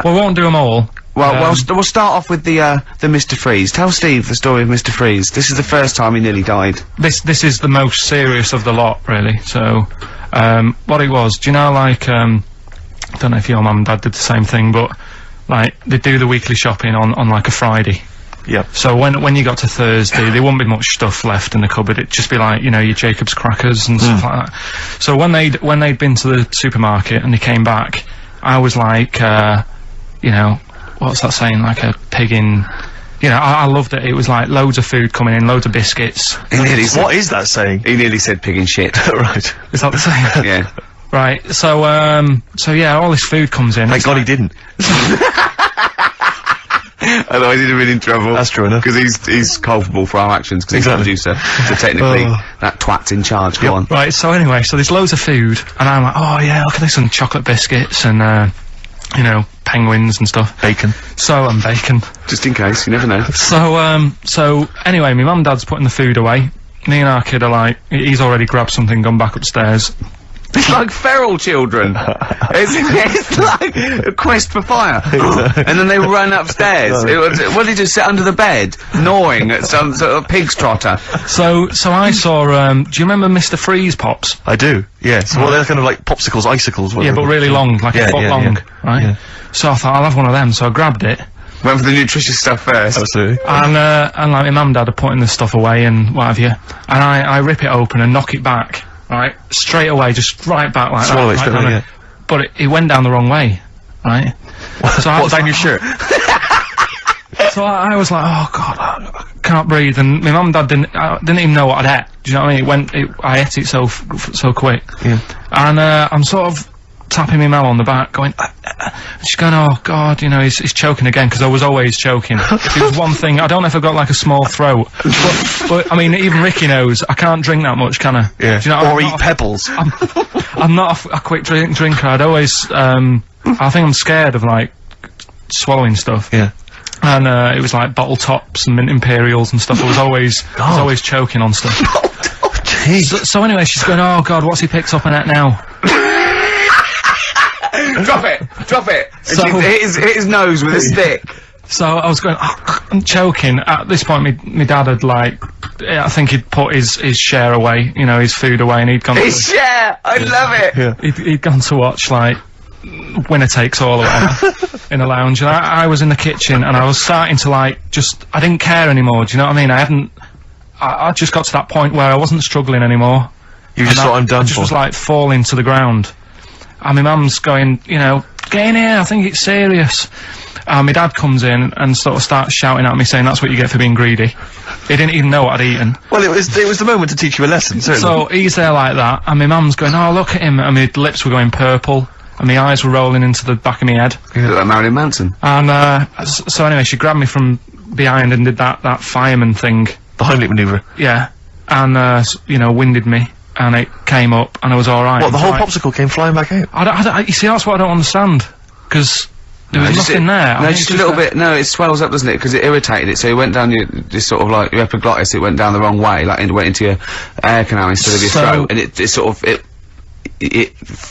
A: we won't do them all.
B: Well, we'll start off with the Mr. Freeze. Tell Steve the story of Mr. Freeze. This is the first time he nearly died.
A: This is the most serious of the lot, really. So, what it was, do you know, like, I don't know if your mum and dad did the same thing, but like they do the weekly shopping on like a Friday.
E: Yeah.
A: So when you got to Thursday, there wouldn't be much stuff left in the cupboard. It'd just be like, you know, your Jacob's crackers and stuff like that. So when they'd been to the supermarket and they came back, I was like, you know, what's that saying? Like a pig in. You know, I loved it. It was like loads of food coming in, loads of biscuits.
E: What is that saying?
D: He nearly said pig in shit.
E: Right.
A: Is that the saying?
D: Yeah.
A: Right. So yeah, all this food comes in.
E: Thank God he didn't.
D: Otherwise he'd have been in trouble.
E: That's true enough.
D: Because he's culpable for our actions, because
E: Exactly.
D: he's the producer. So technically, that twat's in charge. Go on.
A: Right, so anyway, so there's loads of food, and I'm like, oh yeah, look at this, and chocolate biscuits, and, you know, penguins and stuff.
E: Bacon.
A: And bacon.
D: Just in case, you never know.
A: So anyway, my mum and dad's putting the food away. Me and our kid are like, he's already grabbed something, gone back upstairs.
D: It's like feral children. It's like a quest for fire. And then they run upstairs. What did you sit under the bed, gnawing at some sort of pig's trotter?
A: So I saw, do you remember Mr. Freeze Pops?
E: I do, yes. Well, they're kind of like popsicles, icicles.
A: Yeah, but really long, like a foot long, right?
E: Yeah.
A: So I thought, I'll have one of them, so I grabbed it.
D: Went for the nutritious stuff first.
E: Absolutely.
A: And like my mum and dad are putting this stuff away and what have you. And I rip it open and knock it back, right? Straight away, just right back like
E: Swallow
A: that.
E: it straight
A: right
E: away,
A: down But it went down the wrong way, right? So I was
E: down
A: like,
E: your shirt?
A: So I was like, oh god, I can't breathe. And my mum and dad didn't even know what I'd ate. Do you know what I mean? I ate it so quick.
E: Yeah.
A: And I'm sort of tapping my mum on the back, going, she's going, oh god, you know, he's choking again, because I was always choking. If it was one thing, I don't know if I've got like a small throat, but I mean, even Ricky knows I can't drink that much, can I?
E: Yeah.
A: Do you know,
E: or eat pebbles.
A: I'm not a quick drinker. I'd always, I think I'm scared of like swallowing stuff.
E: Yeah.
A: And it was like bottle tops and mint imperials and stuff. I was always choking on stuff.
E: Oh, jeez.
A: So anyway, she's going, oh god, what's he picked up on it now?
D: Drop it!
A: So-
D: And she hit his nose with a stick.
A: So I was going, I'm choking. At this point, my dad had like, I think he'd put his share away, you know, his food away, and he'd gone.
D: His share! I love it!
E: Yeah.
A: He'd gone to watch like Winner Takes All or whatever in a lounge, and I was in the kitchen, and I was starting to like I didn't care anymore. Do you know what I mean? I just got to that point where I wasn't struggling anymore.
E: You just thought, I'm done
A: I just
E: for.
A: was like falling to the ground. And my mum's going, you know, get in here, I think it's serious. And my dad comes in and sort of starts shouting at me, saying that's what you get for being greedy. He didn't even know what I'd eaten.
E: Well, it was the moment to teach you a lesson, certainly.
A: So he's there like that, and my mum's going, oh, look at him, and my lips were going purple, and my eyes were rolling into the back of my head.
D: You look like Marilyn Manson.
A: And, so anyway, she grabbed me from behind and did that fireman thing.
E: The Heimlich manoeuvre.
A: Yeah. And, you know, winded me. And it came up, and I was alright.
E: What, the whole popsicle came flying back out?
A: You see, that's what I don't understand. Because there was nothing there.
D: No, just a little bit. No, it swells up, doesn't it? Because it irritated it, so it went down this sort of like your epiglottis. It went down the wrong way, like it went into your air canal instead of your throat, and it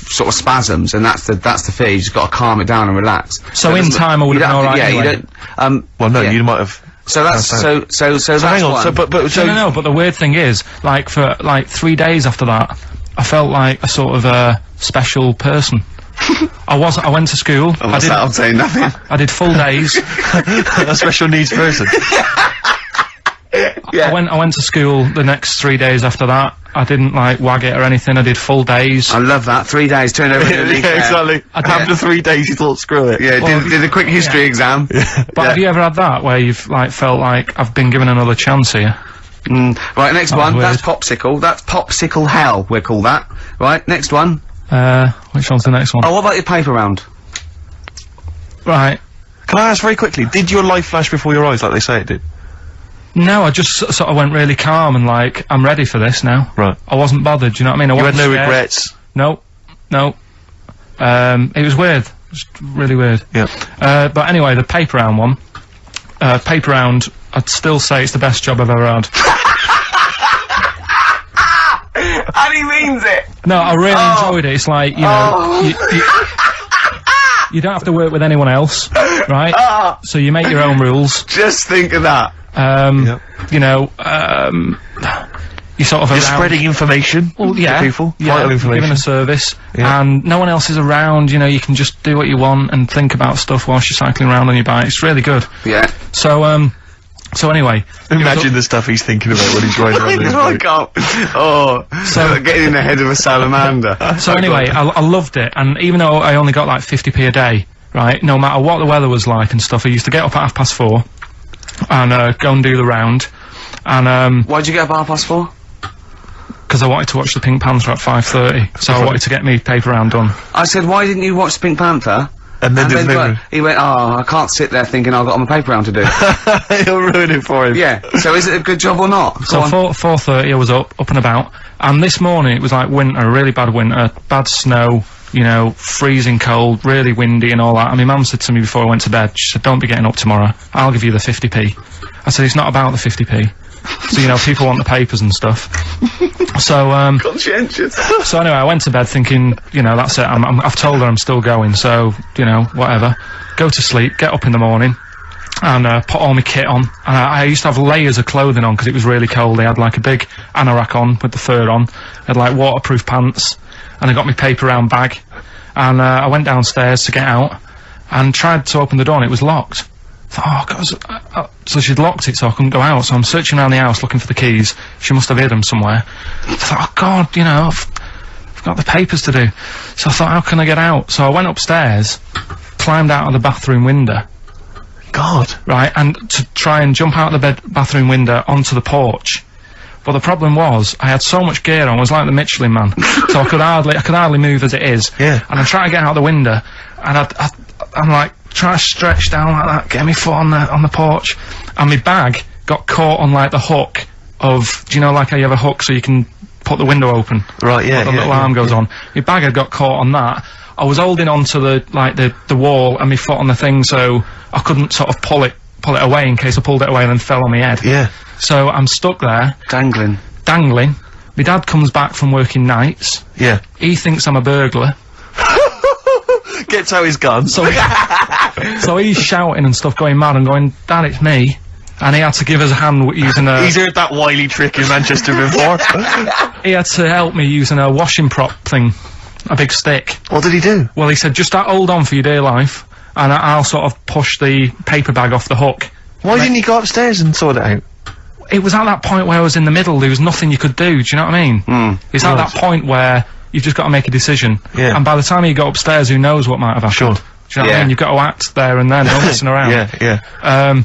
D: sort of spasms, and that's the fear. You just got to calm it down and relax.
A: So in time, I would have been alright.
D: Yeah,
A: anyway.
D: you don't.
E: Well, no,
D: yeah.
E: you might have.
D: So that's so that's
E: hang on.
D: one.
E: So, but
A: No, but the weird thing is, like for like 3 days after that, I felt like a sort of special person. I went to school.
D: I'm saying nothing.
A: I did full days.
E: a special needs person.
D: Yeah.
A: I went to school the next 3 days after that. I didn't like wag it or anything. I did full days.
D: I love that. 3 days, turned over into a leaf.
E: Exactly. After 3 days, you thought, screw it.
D: Yeah, did a quick history exam.
A: But have you ever had that where you've like felt like I've been given another chance here?
D: Right, next
A: That was
D: one.
A: weird.
D: That's popsicle. That's popsicle hell. We'll call that. Right, next one.
A: Which one's the next one?
D: Oh, what about your paper round?
A: Right.
E: Can I ask very quickly, did your life flash before your eyes like they say it did?
A: No, I just sort of went really calm and like, I'm ready for this now.
E: Right.
A: I wasn't bothered, do you know what I mean?
E: You had no regrets?
A: No. It was weird. It was really weird.
E: Yeah.
A: But anyway, the paper round one. Paper round, I'd still say it's the best job I've ever had.
D: And he means it!
A: No, I really enjoyed it. It's like, you know, you don't have to work with anyone else, right? So you make your own rules.
D: Just think of that.
A: You know, you're sort of
C: You're
A: around.
C: spreading information
A: Well, yeah,
C: to people.
A: yeah,
C: Vital information.
A: giving a service,
C: Yeah.
A: and no one else is around. You know, you can just do what you want and think about stuff whilst you're cycling around on your bike. It's really good.
D: Yeah.
A: So anyway,
C: Imagine the stuff he's thinking about when he's riding around his
D: I
C: bike.
D: can't. Oh, so getting in the head of a salamander.
A: So anyway, I loved it, and even though I only got like 50p a day, right, no matter what the weather was like and stuff, I used to get up at 4:30 and go and do the round, and
D: Why'd you get up at 4:30?
A: because I wanted to watch the Pink Panther at 5:30, so I wanted to get me paper round done.
D: I said, why didn't you watch the Pink Panther?
C: And then there's no...
D: he went, oh, I can't sit there thinking I've got my paper round to do.
C: He'll ruin it for him.
D: Yeah, so is it a good job or not?
A: So 4:30 I was up and about, and this morning it was like winter, really bad winter, bad snow, you know, freezing cold, really windy and all that. And my mum said to me before I went to bed, she said, don't be getting up tomorrow, I'll give you the 50p. I said, it's not about the 50p. So, you know, people want the papers and stuff. So,
D: Conscientious.
A: so anyway, I went to bed thinking, you know, that's it, I've told her I'm still going, so, you know, whatever. Go to sleep, get up in the morning, and put all my kit on. And I used to have layers of clothing on because it was really cold. I had like a big anorak on with the fur on. I had like waterproof pants, and I got my paper round bag. And I went downstairs to get out, and tried to open the door, and it was locked. I thought, oh, God, so she'd locked it so I couldn't go out. So I'm searching around the house looking for the keys. She must have hid them somewhere. I thought, oh God, you know, I've got the papers to do. So I thought, how can I get out? So I went upstairs, climbed out of the bathroom window.
C: God.
A: Right, and to try and jump out of the bathroom window onto the porch. But the problem was, I had so much gear on, I was like the Michelin Man. So I could hardly move as it is.
C: Yeah.
A: And I'm trying to get out the window, and I'm like, trying to stretch down like that, get my foot on the porch, and my bag got caught on like the hook of, do you know, like how you have a hook so you can put the window open?
C: Right, yeah,
A: The little arm goes on. My bag had got caught on that. I was holding on to the wall and my foot on the thing, so I couldn't sort of pull it away in case I pulled it away and then fell on my head.
C: Yeah.
A: So I'm stuck there,
D: Dangling.
A: My dad comes back from working nights.
C: Yeah.
A: He thinks I'm a burglar.
C: Gets out his gun.
A: So he's shouting and stuff, going mad and going, Dad, it's me. And he had to give us a hand using a...
C: He's heard that wily trick in Manchester before.
A: He had to help me using a washing prop thing. A big stick.
C: What did he do?
A: Well, he said, just hold on for your dear life, and I'll sort of push the paper bag off the hook.
C: Why didn't he go upstairs and sort it out?
A: It was at that point where I was in the middle, there was nothing you could do, do you know what I mean? It's at that point where you've just got to make a decision.
C: Yeah.
A: And by the time you got upstairs, who knows what might have happened.
C: Sure.
A: Do you know what I mean? You've got to act there and then, don't listen around.
C: Yeah.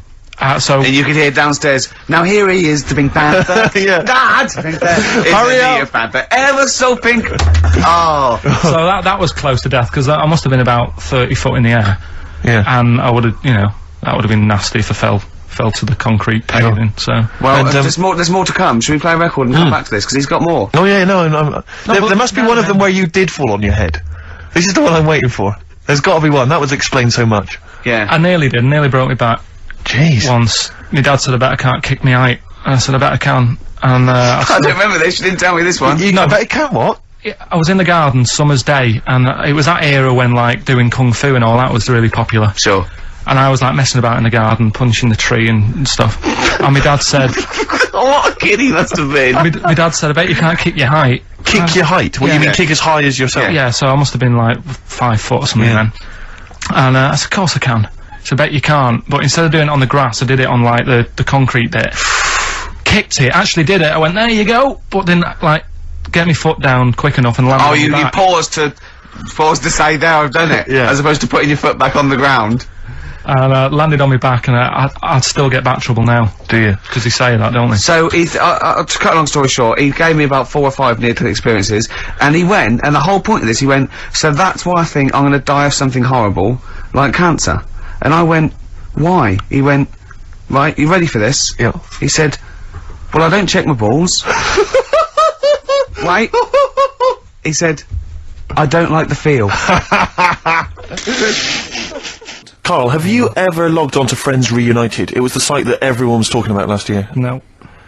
A: So...
D: And you could hear downstairs, now here he is, the Pink Panther.
C: Yeah.
D: Dad!
C: Hurry up!
D: Panther, ever so pink. Oh.
A: So that was close to death, because I must have been about 30 foot in the air.
C: Yeah.
A: And I would have, you know, that would have been nasty if I fell to the concrete paving, so...
D: Well,
C: And,
D: there's more to come. Should we play a record and come back to this? Because he's got more.
C: Oh yeah, no, there
A: but
C: must be one of them where you did fall on your head. This is the one I'm waiting for. There's got to be one. That would explain so much.
D: Yeah.
A: I nearly broke my back
C: Jeez.
A: once. My dad said I better can't kick me height. And I said I better can. And
D: I don't remember this. You didn't tell me this one.
C: I bet it can't what?
A: I was in the garden summer's day, and it was that era when like doing kung fu and all that was really popular.
D: Sure.
A: And I was like messing about in the garden, punching the tree and stuff. And my dad said,
D: What a kid he must have been.
A: my dad said, I bet you can't kick your height.
C: Kick your height? What,
A: yeah,
C: you mean
D: yeah.
C: kick as high as yourself?
A: Yeah, so I must have been like 5 foot or something
C: Yeah.
A: then. And I said, of course I can. So I bet you can't. But instead of doing it on the grass, I did it on like the concrete bit. Kicked it, actually did it. I went, there you go. But then like, get my foot down quick enough and land
D: Oh,
A: on
D: you
A: my back.
D: paused to say, there, I've done it.
C: Yeah.
D: As opposed to putting your foot back on the ground.
A: And landed on my back, and I'd still get back trouble now.
C: Do you?
A: Because they say that, don't they?
D: So, to cut a long story short, he gave me about 4 or 5 near-death experiences, and he went, and the whole point of this, he went, so that's why I think I'm gonna die of something horrible, like cancer. And I went, why? He went, right, you ready for this?
C: Yeah.
D: He said, well, I don't check my balls. Wait. He said, I don't like the feel.
E: Karl, have you ever logged on to Friends Reunited? It was the site that everyone was talking about last year.
A: No.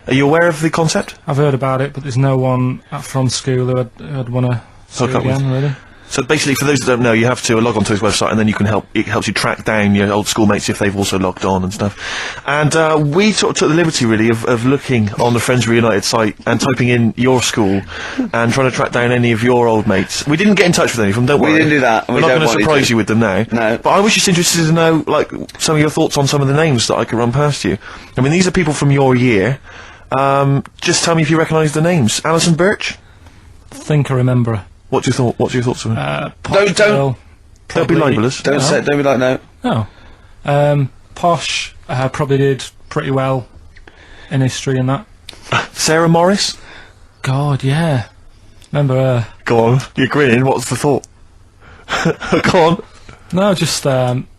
E: Are you aware of the concept?
A: I've heard about it, but there's no one from school who'd want to
E: Hook up with.
A: really.
E: So basically, for those that don't know, you have to log onto his website, and then it helps you track down your old schoolmates if they've also logged on and stuff. And we took the liberty, really, of looking on the Friends Reunited site and typing in your school and trying to track down any of your old mates. We didn't get in touch with any of them, don't worry.
B: We didn't do that.
E: We're not going to surprise you with them now.
B: No.
E: But I was just interested to know, like, some of your thoughts on some of the names that I could run past you. I mean, these are people from your year. Just tell me if you recognise the names. Alison Birch?
A: I think I remember her.
E: What's your thoughts on her?
B: Don't
E: be libelous.
B: Don't be like no.
A: No. Posh probably did pretty well in history and that.
E: Sarah Morris?
A: God, yeah. Remember her.
E: Go on, you're grinning, what's the thought? Go on.
A: No, just,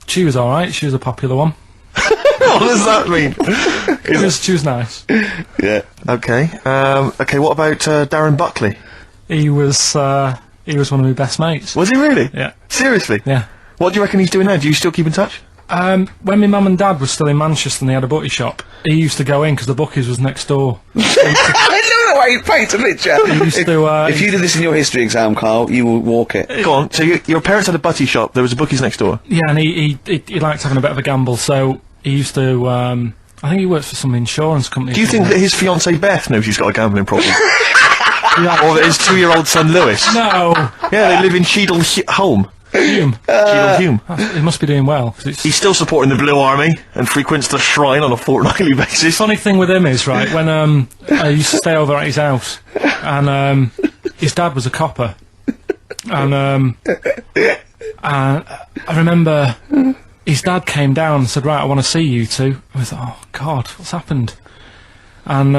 A: she was alright, she was a popular one.
E: What does that mean?
A: She was nice.
B: Yeah.
E: Okay, okay, what about Darren Buckley?
A: He was one of my best mates.
E: Was he really?
A: Yeah.
E: Seriously?
A: Yeah.
E: What do you reckon he's doing now? Do you still keep in touch?
A: When my mum and dad were still in Manchester and they had a butty shop, he used to go in because the Bucky's was next door.
B: I know the way you paint a picture. If you did this in your history exam, Carl, you will walk it.
E: Go on, so your parents had a butty shop, there was a Bookies next door?
A: Yeah, and he liked having a bit of a gamble, so he used to, I think he works for some insurance company.
E: Do you think that his fiancée Beth knows he's got a gambling problem? Or that his 2-year-old son Lewis?
A: No!
E: Yeah, they live in Cheadle Home.
A: Hume.
E: Cheadle Hume.
A: He must be doing well.
E: He's still supporting the Blue Army and frequents the shrine on a fortnightly basis.
A: Funny thing with him is, right, when I used to stay over at his house, and his dad was a copper, and I remember his dad came down and said, right, I want to see you two. I was like, oh God, what's happened? And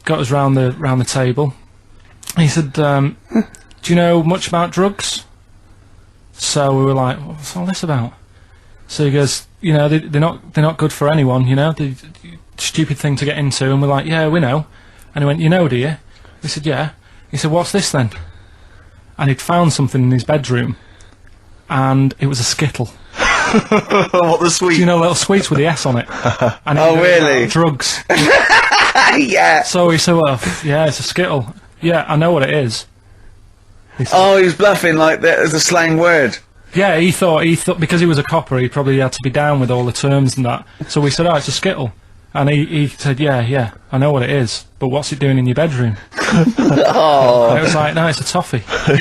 A: got us round the table. He said, do you know much about drugs? So we were like, what's all this about? So he goes, you know, they're not good for anyone, you know, the stupid thing to get into. And we're like, yeah, we know. And he went, you know, do you? We said, yeah. He said, what's this then? And he'd found something in his bedroom, and it was a Skittle.
E: What, the sweet?
A: Do you know little sweets with the S on it? And
B: Oh, really?
A: Drugs.
B: Yeah.
A: So he said, well, yeah, it's a Skittle. Yeah, I know what it is.
B: Oh, he was bluffing like that as a slang word.
A: Yeah, he thought because he was a copper, he probably had to be down with all the terms and that. So we said, oh, it's a Skittle. And he said, yeah, I know what it is, but what's it doing in your bedroom?
B: Oh.
A: And it was like, no, it's a toffee. So,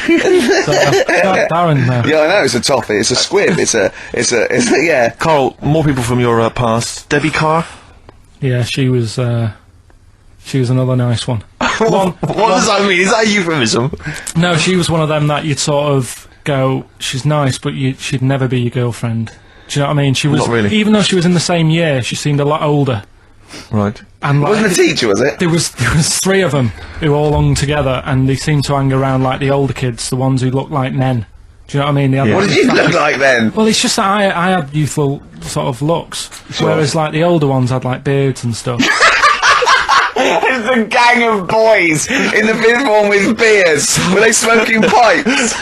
A: Darren,
B: Yeah, I know, it's a toffee, it's a squib, it's a, yeah.
E: Karl, more people from your past. Debbie Carr?
A: yeah, she was another nice one.
E: What does that mean? Is that a euphemism?
A: No, she was one of them that you'd sort of go, she's nice, but she'd never be your girlfriend. Do you know what I mean? She was,
E: Not really.
A: even though she was in the same year, she seemed a lot older.
E: Right.
A: And like,
B: Wasn't a teacher, was it?
A: there was 3 of them who all hung together, and they seemed to hang around like the older kids, the ones who looked like men. Do you know what I mean? They had
B: What did you look like then?
A: Well, it's just that I had youthful sort of looks, whereas like the older ones had like beards and stuff.
B: It's a gang of boys in the fifth form with beers. Were they smoking pipes?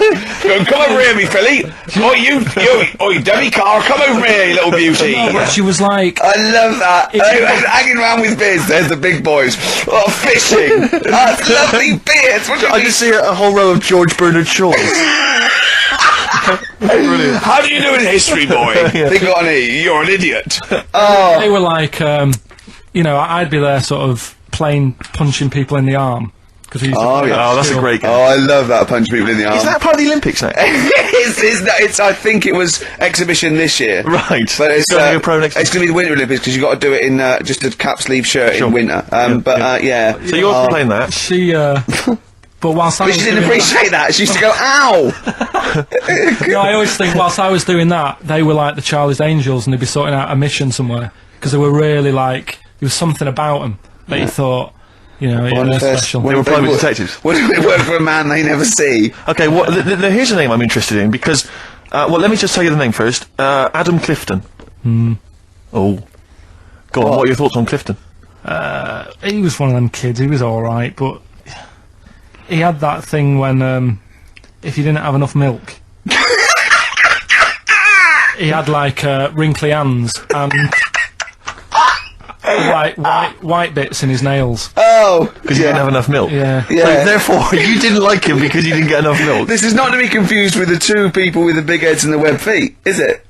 B: Go, come over here, me filly. Oi, Debbie Carr, come over here, you little beauty.
A: No, but she was like,
B: I love that. Hanging around with beers. There's the big boys. Oh, fishing. That's lovely beers. What do you
E: I
B: mean?
E: just see a whole row of George Bernard Shaws. Brilliant.
B: How do you do in history, boy? Think on it. You're an idiot.
A: they were like, you know, I'd be there sort of punching people in the arm.
B: Oh, yeah.
E: Oh, that's a great game.
B: Oh, I love that. Punch people in the arm.
E: Is that part of the Olympics now?
B: it's, I think it was exhibition this year.
E: Right.
B: But it's
E: going to go pro next
B: it's going to be the Winter Olympics because you've got to do it in just a cap sleeve shirt in winter. Yeah.
E: So you're playing that?
A: She, but whilst I
B: But
A: was
B: she didn't
A: doing
B: appreciate that. She used to go, ow!
A: no, I always think whilst I was doing that, they were like the Charlie's Angels, and they'd be sorting out a mission somewhere because they were really like, there was something about them that you thought, you know, they're special.
E: They were private detectives.
B: What do they work for a man they never see?
E: Okay, well, here's a name I'm interested in because, well, let me just tell you the name first. Adam Clifton. Oh. Go on, what are your thoughts on Clifton?
A: He was one of them kids, he was alright, but he had that thing when, if you didn't have enough milk, he had like, wrinkly hands, and white bits in his nails.
B: Oh,
E: Because you didn't have enough milk.
A: Yeah.
B: Yeah.
E: So therefore, you didn't like him because you didn't get enough milk.
B: This is not to be confused with the two people with the big heads and the webbed feet, is it?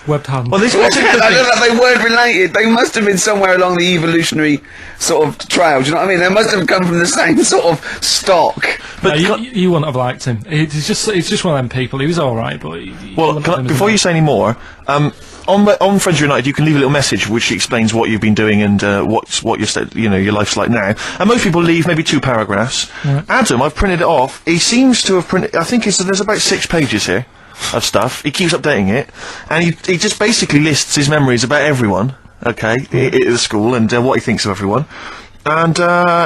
A: Webbed hands.
E: Well, this
B: Well,
E: was
B: I don't know, they weren't related. They must have been somewhere along the evolutionary sort of trail. Do you know what I mean? They must have come from the same sort of stock.
A: But you wouldn't have liked him. He's just one of them people. He was all right, but
E: before you say any more, on Friends United, you can leave a little message which explains what you've been doing and what your life's like now. And most people leave maybe 2 paragraphs.
A: Right.
E: Adam, I've printed it off. He seems to have printed. I think there's about 6 pages here of stuff. He keeps updating it, and he just basically lists his memories about everyone. Okay, at the school and what he thinks of everyone. And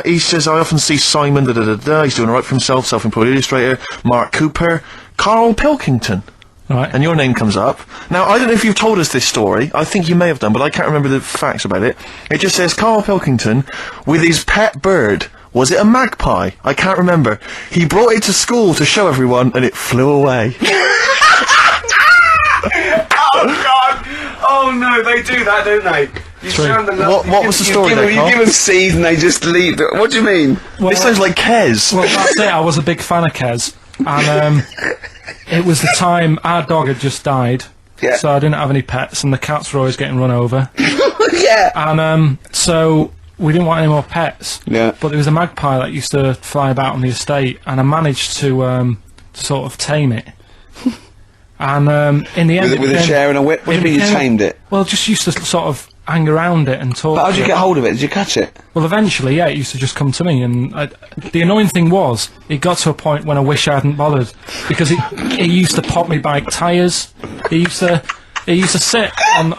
E: he says, I often see Simon, he's doing alright for himself, self-employed illustrator, Mark Cooper, Karl Pilkington.
A: Right.
E: And your name comes up. Now, I don't know if you've told us this story. I think you may have done, but I can't remember the facts about it. It just says, Karl Pilkington, with his pet bird. Was it a magpie? I can't remember. He brought it to school to show everyone, and it flew away.
B: Oh, God! Oh, no, they do that, don't they? You show them the
E: What was the story there,
B: You
E: Karl?
B: give them seeds and they just leave. What do you mean?
A: Well,
E: This sounds like Kez.
A: Well, that's it. I was a big fan of Kez, and it was the time our dog had just died,
B: Yeah.
A: so I didn't have any pets, and the cats were always getting run over,
B: Yeah.
A: and so we didn't want any more pets.
B: Yeah.
A: But there was a magpie that used to fly about on the estate, and I managed to sort of tame it. And in the end,
B: With a chair and a whip? What do you mean you tamed it?
A: Well, just used to sort of hang around it and talk.
B: But how did
A: to
B: you
A: it.
B: get hold of it? Did you catch it?
A: Well, eventually, yeah, it used to just come to me, and the annoying thing was, it got to a point when I wish I hadn't bothered, because it used to pop me bike tyres. It used to sit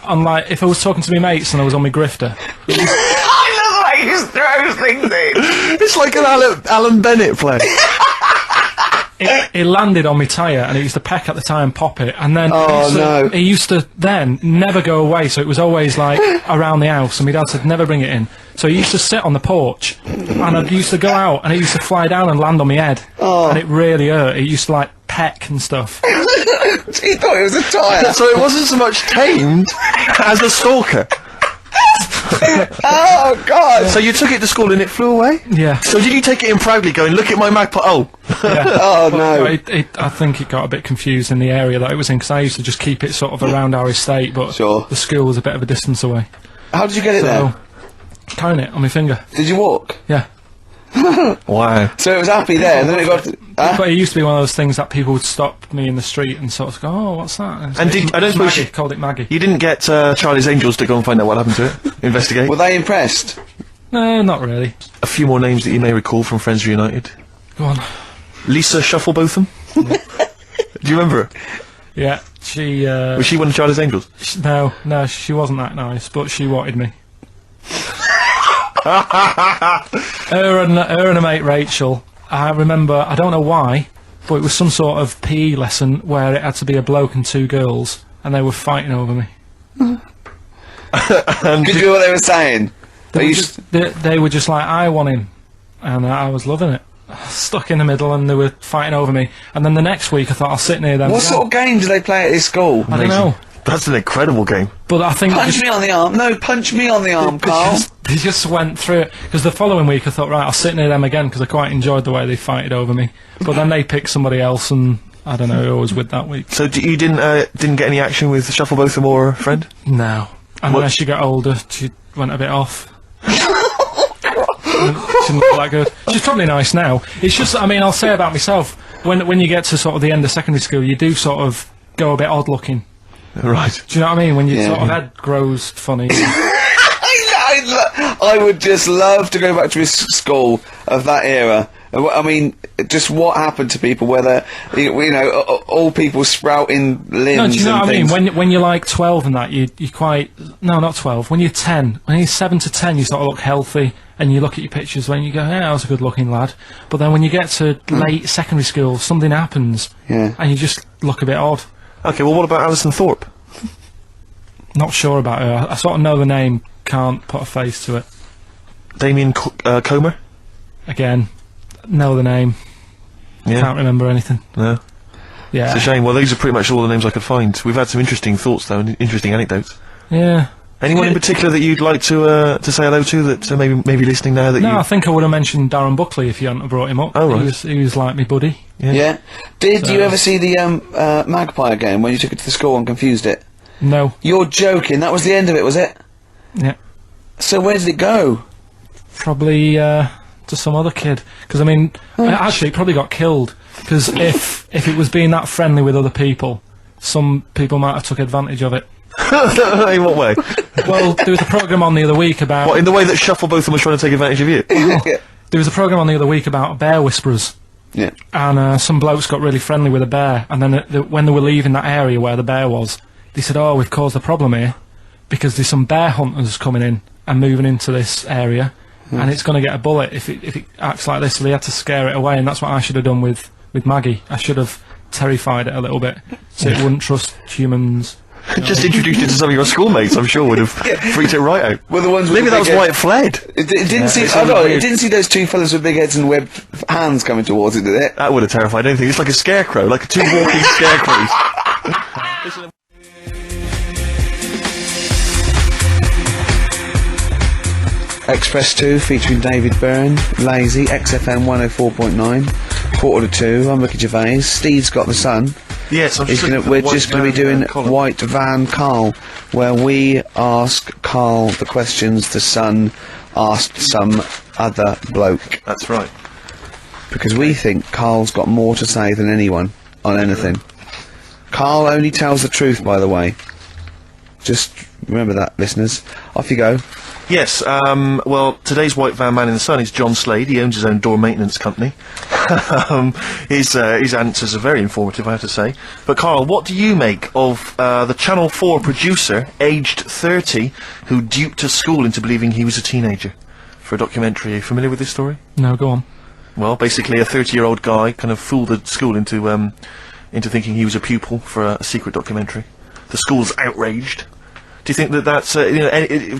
A: on like, if I was talking to my mates and I was on my grifter.
B: I look like he just throws things in.
E: It's like an Alan Bennett play.
A: It landed on my tyre, and it used to peck at the tyre and pop it, and then it used to then never go away, so it was always like around the house, and my dad said never bring it in. So he used to sit on the porch, and I used to go out, and it used to fly down and land on my head, and it really hurt. It used to like peck and stuff.
B: He thought it was a tyre.
E: So it wasn't so much tamed as a stalker.
B: Oh, God.
E: So you took it to school and it flew away?
A: Yeah.
E: So did you take it in proudly going, look at my magpie? Oh.
A: Yeah.
B: Oh, no.
A: I think it got a bit confused in the area that it was in, because I used to just keep it sort of around our estate, but
B: Sure.
A: the school was a bit of a distance away.
B: How did you get it
A: So,
B: there?
A: carrying it on my finger.
B: Did you walk?
A: Yeah.
E: Wow.
B: So it was happy there, and then it got...
A: But it used to be one of those things that people would stop me in the street and sort of go, oh, what's that?
E: And I don't suppose
A: Maggie, called it Maggie.
E: you didn't get Charlie's Angels to go and find out what happened to it? Investigate?
B: Were they impressed?
A: No, not really.
E: A few more names that you may recall from Friends Reunited.
A: Go on.
E: Lisa Shufflebotham? Do you remember her?
A: Yeah, she...
E: Was she one of Charlie's Angels?
A: No, she wasn't that nice, but she wanted me. her and a mate Rachel, I remember, I don't know why, but it was some sort of PE lesson where it had to be a bloke and 2 girls, and they were fighting over me.
B: Could you hear what they were saying?
A: They were just like, I want him, and I was loving it. Stuck in the middle, and they were fighting over me. And then the next week, I thought I'll sit near them.
B: What sort of game do they play at this school?
A: I don't know,
E: That's an incredible game.
A: but I think
B: Punch me on the arm. No, punch me on the arm, Carl.
A: They just went through it, because the following week I thought, right, I'll sit near them again, because I quite enjoyed the way they fighted over me. But then they picked somebody else, and I don't know who I was with that week.
E: So you didn't get any action with Shufflebotham or a friend?
A: No. And
E: What-
A: when she got older, she went a bit off. She didn't look that good. She's probably nice now. It's just, I mean, I'll say about myself, when you get to sort of the end of secondary school, you do sort of go a bit odd looking.
E: Right.
A: Do you know what I mean? When your
B: Yeah.
A: sort of head grows funny.
B: I would just love to go back to his school of that era. I mean, just what happened to people, whether, you know, all people sprouting limbs
A: No, do you know
B: and
A: what I mean?
B: things.
A: When you're like 12 and that, you quite... No, not 12. When you're 10, when you're 7 to 10, you sort of look healthy, and you look at your pictures when you go, yeah, I was a good-looking lad. But then when you get to late secondary school, something happens,
B: Yeah.
A: and you just look a bit odd.
E: Okay, well, what about Alison Thorpe?
A: Not sure about her. I sort of know the name, can't put a face to it.
E: Damien Comer?
A: Again, know the name,
E: Yeah.
A: can't remember anything.
E: No.
A: Yeah.
E: It's a shame. Well, these are pretty much all the names I could find. We've had some interesting thoughts, though, and interesting anecdotes.
A: Yeah.
E: Anyone in particular that you'd like to say hello to that maybe listening now that
A: I think I would have mentioned Darren Buckley if you hadn't have brought him up.
E: Oh, right.
A: He was like me buddy.
B: Yeah. Did you ever see the Magpie game when you took it to the school and confused it?
A: No.
B: You're joking. That was the end of it, was it?
A: Yeah.
B: So where did it go?
A: Probably to some other kid. Because, I mean, actually, it probably got killed. Because if it was being that friendly with other people, some people might have took advantage of it.
E: In what way?
A: Well, there was a programme on the other week about...
E: What, in the way that Shufflebotham was trying to take advantage of you?
A: There was a programme on the other week about bear whisperers.
B: Yeah.
A: And some blokes got really friendly with a bear, and then when they were leaving that area where the bear was, they said, "Oh, we've caused a problem here, because there's some bear hunters coming in and moving into this area, and it's going to get a bullet if it acts like this," so they had to scare it away, and that's what I should have done with Maggie. I should have terrified it a little bit, so it wouldn't trust humans.
E: Just introduced it to some of your schoolmates, I'm sure would have freaked it right out.
B: Well, the ones with
E: maybe
B: the
E: that was
B: big
E: why it fled.
B: It didn't see. It didn't see those two fellas with big heads and webbed hands coming towards it, did it?
E: That would have terrified anything. It's like a scarecrow, like two walking scarecrows.
B: Express 2 featuring David Byrne, Lazy, XFM 104.9, 1:45. I'm Ricky Gervais. Steve's got the sun.
E: Yes,
B: we're just going to be doing White Van Karl, where we ask Karl the questions the Sun asked some other bloke.
E: That's right.
B: Because we think Karl's got more to say than anyone on anything. Karl only tells the truth, by the way. Just remember that, listeners. Off you go.
E: Yes, well, today's White Van Man in the Sun is John Slade. He owns his own door maintenance company. His answers are very informative, I have to say. But, Karl, what do you make of the Channel 4 producer, aged 30, who duped a school into believing he was a teenager for a documentary? Are you familiar with this story?
A: No, go on.
E: Well, basically, a 30-year-old guy kind of fooled the school into thinking he was a pupil for a secret documentary. The school's outraged. Do you think that that's,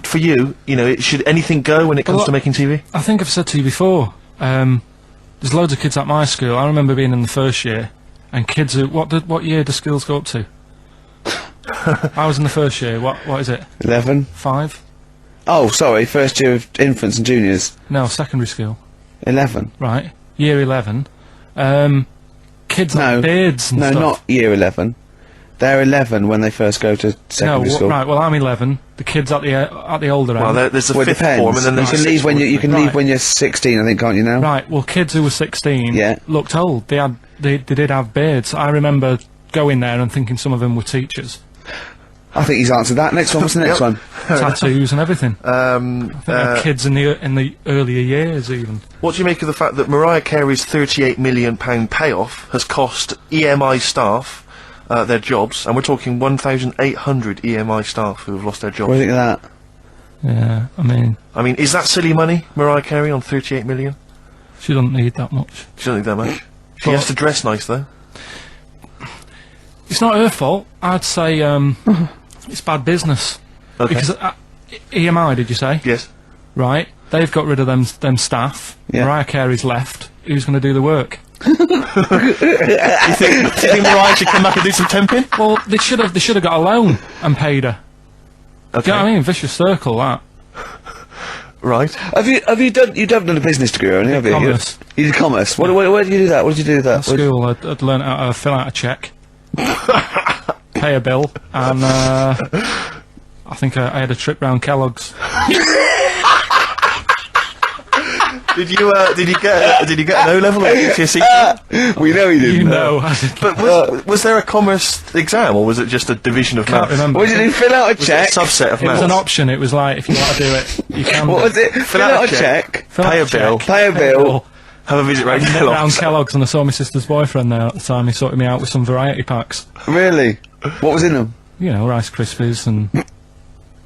E: for you, should anything go when it comes to making TV?
A: I think I've said to you before, there's loads of kids at my school. I remember being in the first year, and kids who, what year do schools go up to? I was in the first year, what is it?
B: 11?
A: 5?
B: Oh, sorry, first year of infants and juniors.
A: No, secondary school.
B: 11.
A: Right, year 11. Kids have beards and stuff.
B: No, not year 11. They're 11 when they first go to secondary school.
A: Right. Well, I'm 11. The kids at the older end.
E: Well, there's the fifth form, and then there's
B: you can leave when you're 16, I think, can't you now?
A: Right. Well, kids who were 16 looked old. They did have beards. I remember going there and thinking some of them were teachers.
B: I think he's answered that. Next one. What's the next one?
A: Tattoos and everything. I think they're kids in the earlier years even.
E: What do you make of the fact that Mariah Carey's £38 million payoff has cost EMI staff their jobs, and we're talking 1,800 EMI staff who have lost their jobs?
B: What do you think of that?
A: Yeah, I mean,
E: is that silly money, Mariah Carey, on 38 million?
A: She doesn't need that much.
E: She doesn't need that much. She has to dress nice, though.
A: It's not her fault. I'd say it's bad business.
E: Okay.
A: Because EMI, did you say?
E: Yes.
A: Right. They've got rid of them staff.
B: Yeah.
A: Mariah Carey's left. Who's going to do the work?
E: do you think Mariah should come back and do some temping?
A: Well, they should have got a loan and paid her.
E: Okay.
A: Do you know what I mean? Vicious circle, that.
E: Right.
B: You've done a business degree, haven't you?
A: Commerce.
B: You did commerce. Where did you do that? What did you do with that?
A: At school, I'd learned how to fill out a cheque, pay a bill, and I think I had a trip round Kellogg's.
E: Did you get an O-level or GCSE?
B: We know he didn't.
A: You know.
E: But was there a commerce exam, or was it just a division of
A: Can't
E: maths?
A: remember.
B: What did you fill out a cheque?
E: A subset of
A: It
E: maths.
A: was an option. It was like, if you want to do it, you can.
B: What was it? Fill out a cheque.
E: Pay a bill.
B: Pay a bill.
E: Have a visit round
A: Round
E: Kellogg's.
A: Kellogg's, and I saw my sister's boyfriend there at the time. He sorted me out with some variety packs.
B: Really? What was in them?
A: You know, Rice Krispies and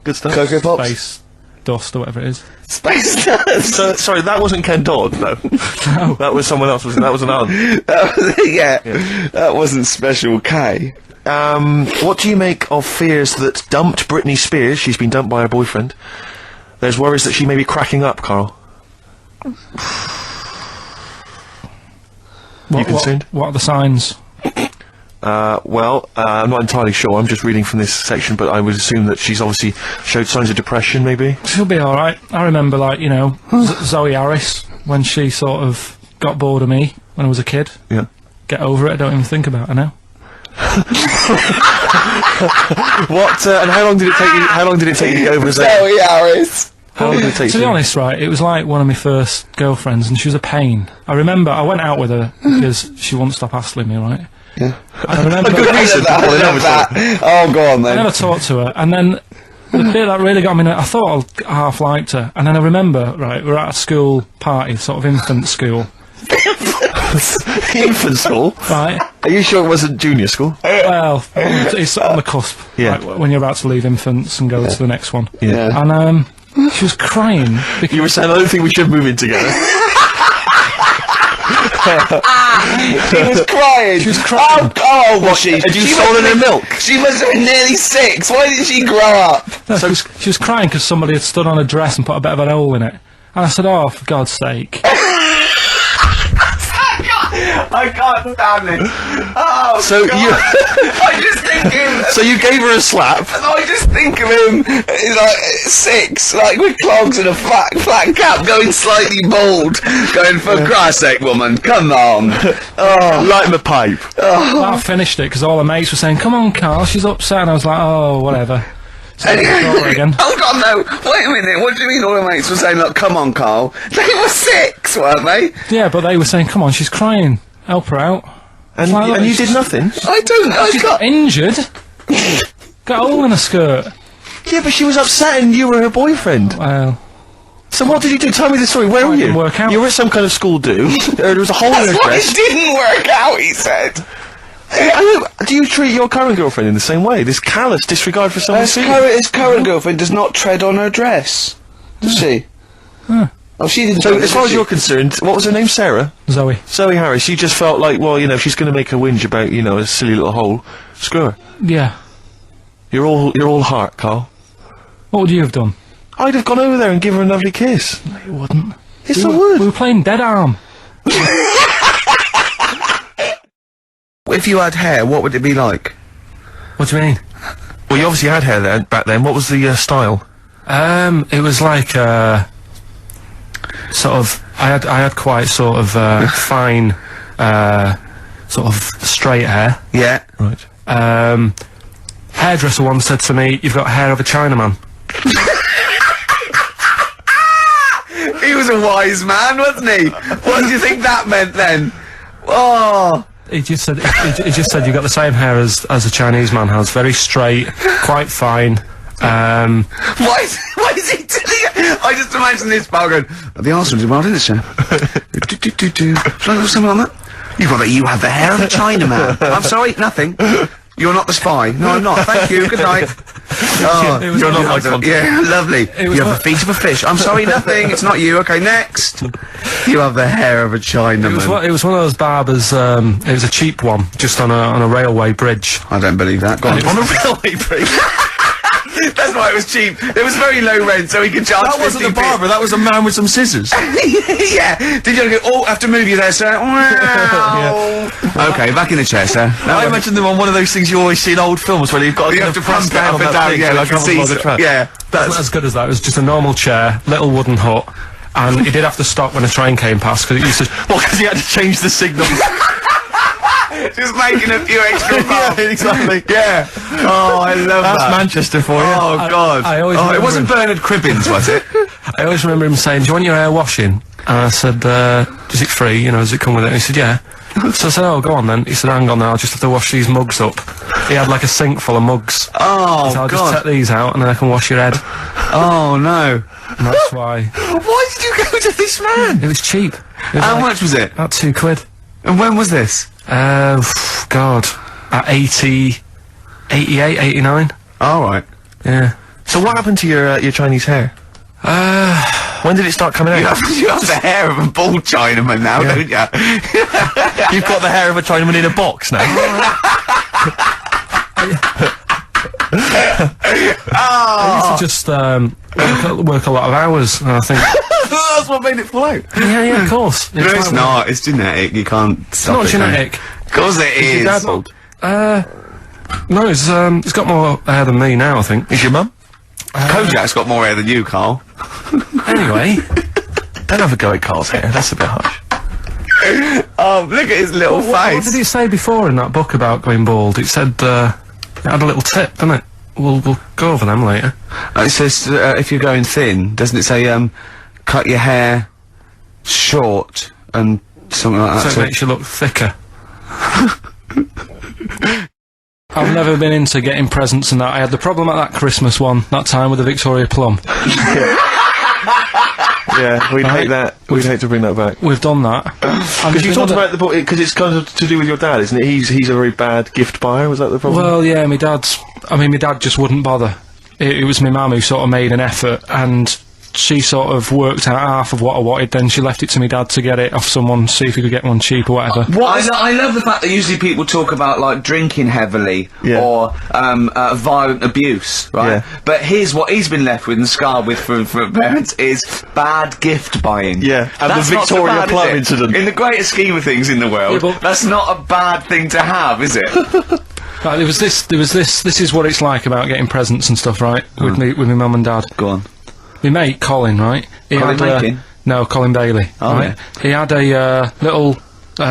E: Good stuff.
B: Cocoa Pops?
A: Space Dust or whatever it is.
B: Space Dust!
E: So, sorry, that wasn't Ken Dodd, no.
A: No.
E: That was someone else, that was an aunt.
B: That wasn't Special K.
E: What do you make of fears that dumped Britney Spears? She's been dumped by her boyfriend. There's worries that she may be cracking up, Karl. You concerned?
A: What are the signs?
E: Well, I'm not entirely sure. I'm just reading from this section, but I would assume that she's obviously showed signs of depression, maybe?
A: She'll be alright. I remember, like, you know, Zoe Harris, when she sort of got bored of me when I was a kid.
E: Yeah.
A: Get over it, I don't even think about her now.
E: What, and how long did it take you to get over Zoe?
B: Zoe Harris.
E: How long did it take
A: To be honest, right, it was like one of my first girlfriends, and she was a pain. I remember I went out with her because she wouldn't stop hassling me, right?
B: Yeah.
A: I remember
B: I love that. Oh, go on
A: I
B: then.
A: never talked to her, and then the bit that really got me, I thought I half liked her, and then I remember, right, we're at a school party, sort of infant school.
E: Infant school?
A: Right.
E: Are you sure it wasn't junior school?
A: Well, it's on the cusp.
E: Yeah.
A: Like, when you're about to leave infants and go to the next one.
B: Yeah.
A: And, she was crying because...
E: You were saying, I don't think we should move in together.
B: She was crying.
A: She was crying.
B: Oh, was she?
E: Had you
B: She
E: stolen
B: must
E: her
B: have-
E: milk?
B: She must have been nearly 6. Why didn't she grow up?
A: No, she was crying because somebody had stood on a dress and put a bit of an hole in it. And I said, oh, for God's sake.
B: I can't stand it. Oh,
E: So
B: God.
E: you,
B: I just think him.
E: so you gave her a slap.
B: I just think of him like 6, like with clogs and a flat cap, going slightly bald, going for Christ's sake, woman, come on.
E: Light him a pipe.
A: I finished it because all the mates were saying, come on, Karl, she's upset. And I was like, oh, whatever. So I got her again.
B: Hold on, no. Wait a minute. What do you mean all the mates were saying, look, come on, Karl? They were 6, weren't they?
A: Yeah, but they were saying, come on, she's crying. Help her out.
E: And,
A: Like, look,
E: and you
A: she's-
E: did nothing?
B: I
A: She's
B: got...
A: injured. Got a hole in her skirt.
E: Yeah, but she was upset and you were her boyfriend.
A: Well,
E: So what did you do? Tell me the story. Where were
A: it
E: you?
A: didn't work out.
E: You were at some kind of school do. There was a hole in her
B: That's why
E: dress.
B: it didn't work out, he said.
E: Do you treat your current girlfriend in the same way? This callous disregard for someone's
B: His
E: feelings?
B: current girlfriend does not tread on her dress. Does she? Oh, she didn't.
E: So, as far as you're concerned, what was her name? Sarah?
A: Zoe.
E: Zoe Harris. She just felt like, well, you know, if she's going to make a whinge about, you know, a silly little hole, screw her.
A: Yeah.
E: You're all heart, Karl.
A: What would you have done?
E: I'd have gone over there and give her a lovely kiss.
A: No, you wouldn't.
E: Yes, I
A: We
E: would.
A: were playing Dead Arm.
B: If you had hair, what would it be like?
A: What do you mean?
E: Well, you obviously had hair then, back then. What was the style?
A: It was like, sort of, I had quite sort of, fine, sort of straight hair.
B: Yeah.
E: Right.
A: Hairdresser once said to me, you've got hair of a Chinaman.
B: He was a wise man, wasn't he? What do you think that meant then? Oh.
A: He just said, he just said you've got the same hair as a Chinese man has. Very straight, quite fine.
B: Why is he doing it? I just imagine this pal going, the Arsenal did well, didn't it, sir? Something like that? You have the hair of a Chinaman. I'm sorry, nothing. You're not the spy. No, I'm not. Thank you. Good night. Oh,
A: It was
B: you're not
A: like-
B: my contact. Yeah, lovely.
A: was
B: You have the feet of a fish. I'm sorry, nothing. It's not you. Okay, next. You have the hair of a Chinaman.
A: It was one of those barbers, it was a cheap one, just on a railway bridge.
B: I don't believe that. Go on.
E: On a railway bridge.
B: That's why it was cheap. It was very low rent, so he could charge
E: That wasn't a
B: 50p.
E: barber, that was a man with some scissors.
B: Yeah. Did you go, oh, I have to move you there, sir? Wow. Okay, back in the chair, sir.
E: I imagine them on one of those things you always see in old films where you've got to
B: You
E: kind
B: have
E: of
B: to press
E: down
B: up
E: on
B: and
E: that
B: down,
E: thing
B: yeah,
E: so it
B: like a
E: travels by the
B: Caesar.
E: track.
B: Yeah.
A: Not as good as that. It was just a normal chair, little wooden hut, and he did have to stop when a train came past because it used to.
E: Well, because he had to change the signal.
B: Just making a few extra
E: Yeah,
B: bucks.
E: exactly.
B: Yeah. Oh, I love
E: That's
B: that.
E: Manchester for you.
B: Oh, God.
A: I always
B: oh, it
A: remember
B: wasn't
A: him.
B: Bernard Cribbins, was it?
A: I always remember him saying, "Do you want your hair washing?" And I said, "Is it free? You know, does it come with it?" And he said, "Yeah." So I said, "Oh, go on then." He said, "Hang on now, I'll just have to wash these mugs up." He had like a sink full of mugs.
B: Oh,
A: So I'll just
B: God.
A: take these out and then I can wash your head.
B: Oh, no.
A: And that's why
B: Why did you go to this man?
A: it was cheap. It was
B: How
A: like
B: much was it?
A: about £2.
B: And when was this?
A: God, at 88, 89.
B: All right.
A: Yeah.
E: So what happened to your Chinese hair? When did it start coming out?
B: You have the hair of a bald Chinaman now, don't you?
E: You've got the hair of a Chinaman in a box now.
A: I used to just work a lot of hours, and I think,
B: That's what made it fall out.
A: yeah, of course.
B: No, it's not. It's genetic. You can't
A: It's
B: stop
A: not
B: it, can you?
A: genetic.
B: Of course it is.
E: Your dad bald?
A: No, he's got more hair than me now, I think.
E: Is your mum?
D: Kojak's got more hair than you, Carl.
A: Anyway.
E: Don't have a go at Carl's hair, that's a bit harsh.
D: Oh, look at his little face.
A: What did it say before in that book about going bald? It said, it had a little tip, didn't it? We'll go over them later.
D: It says, if you're going thin, doesn't it say, cut your hair short and something like that?
A: So it makes you look thicker. I've never been into getting presents and that. I had the problem at that Christmas one, that time with the Victoria Plum.
E: Yeah, we'd hate that. We'd hate to bring that back.
A: We've done that.
E: Because you talked about the book, because it's kind of to do with your dad, isn't it? He's a very bad gift buyer, was that the problem?
A: Well, yeah, my dad just wouldn't bother. It was my mum who sort of made an effort, and she sort of worked out half of what I wanted, then she left it to my dad to get it off someone, see if he could get one cheap or whatever.
D: I love the fact that usually people talk about, like, drinking heavily or violent abuse, right?
E: Yeah.
D: But here's what he's been left with and scarred with from parents is bad gift buying.
E: Yeah, and
D: that's
E: the
D: not so
E: Victoria
D: bad,
E: Plum
D: is it?
E: incident.
D: In the greater scheme of things in the world,
A: Yeah, but
D: that's not a bad thing to have, is it?
A: Right, there was this, this is what it's like about getting presents and stuff, right? With my mum and dad.
D: Go on.
A: My mate, Colin, right? He
D: Colin Makin?
A: No, Colin Bailey.
D: Oh,
A: right? He had a little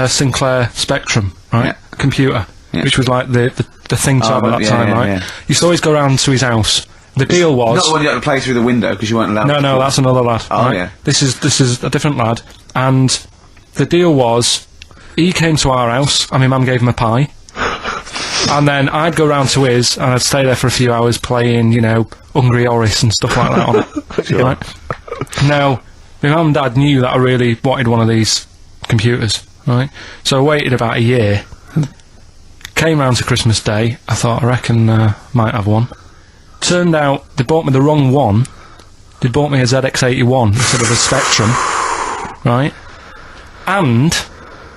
A: Sinclair Spectrum, right? Computer, which was like the thing to have at that time, right?
D: Yeah.
A: Used to always go round to his house. The deal was...
D: Not the one you had to play through the window because you weren't allowed to.
A: No, that's another lad.
D: Oh,
A: right?
D: yeah.
A: This is a different lad. And the deal was, he came to our house, and my mum gave him a pie. And then I'd go round to his, and I'd stay there for a few hours playing, Hungry Horace and stuff like that on it.
E: Sure.
A: Right? Now, my mum and dad knew that I really wanted one of these computers, right? So I waited about a year. Came round to Christmas Day, I thought, I reckon might have one. Turned out, they bought me the wrong one. They bought me a ZX81 instead of a Spectrum, right? And,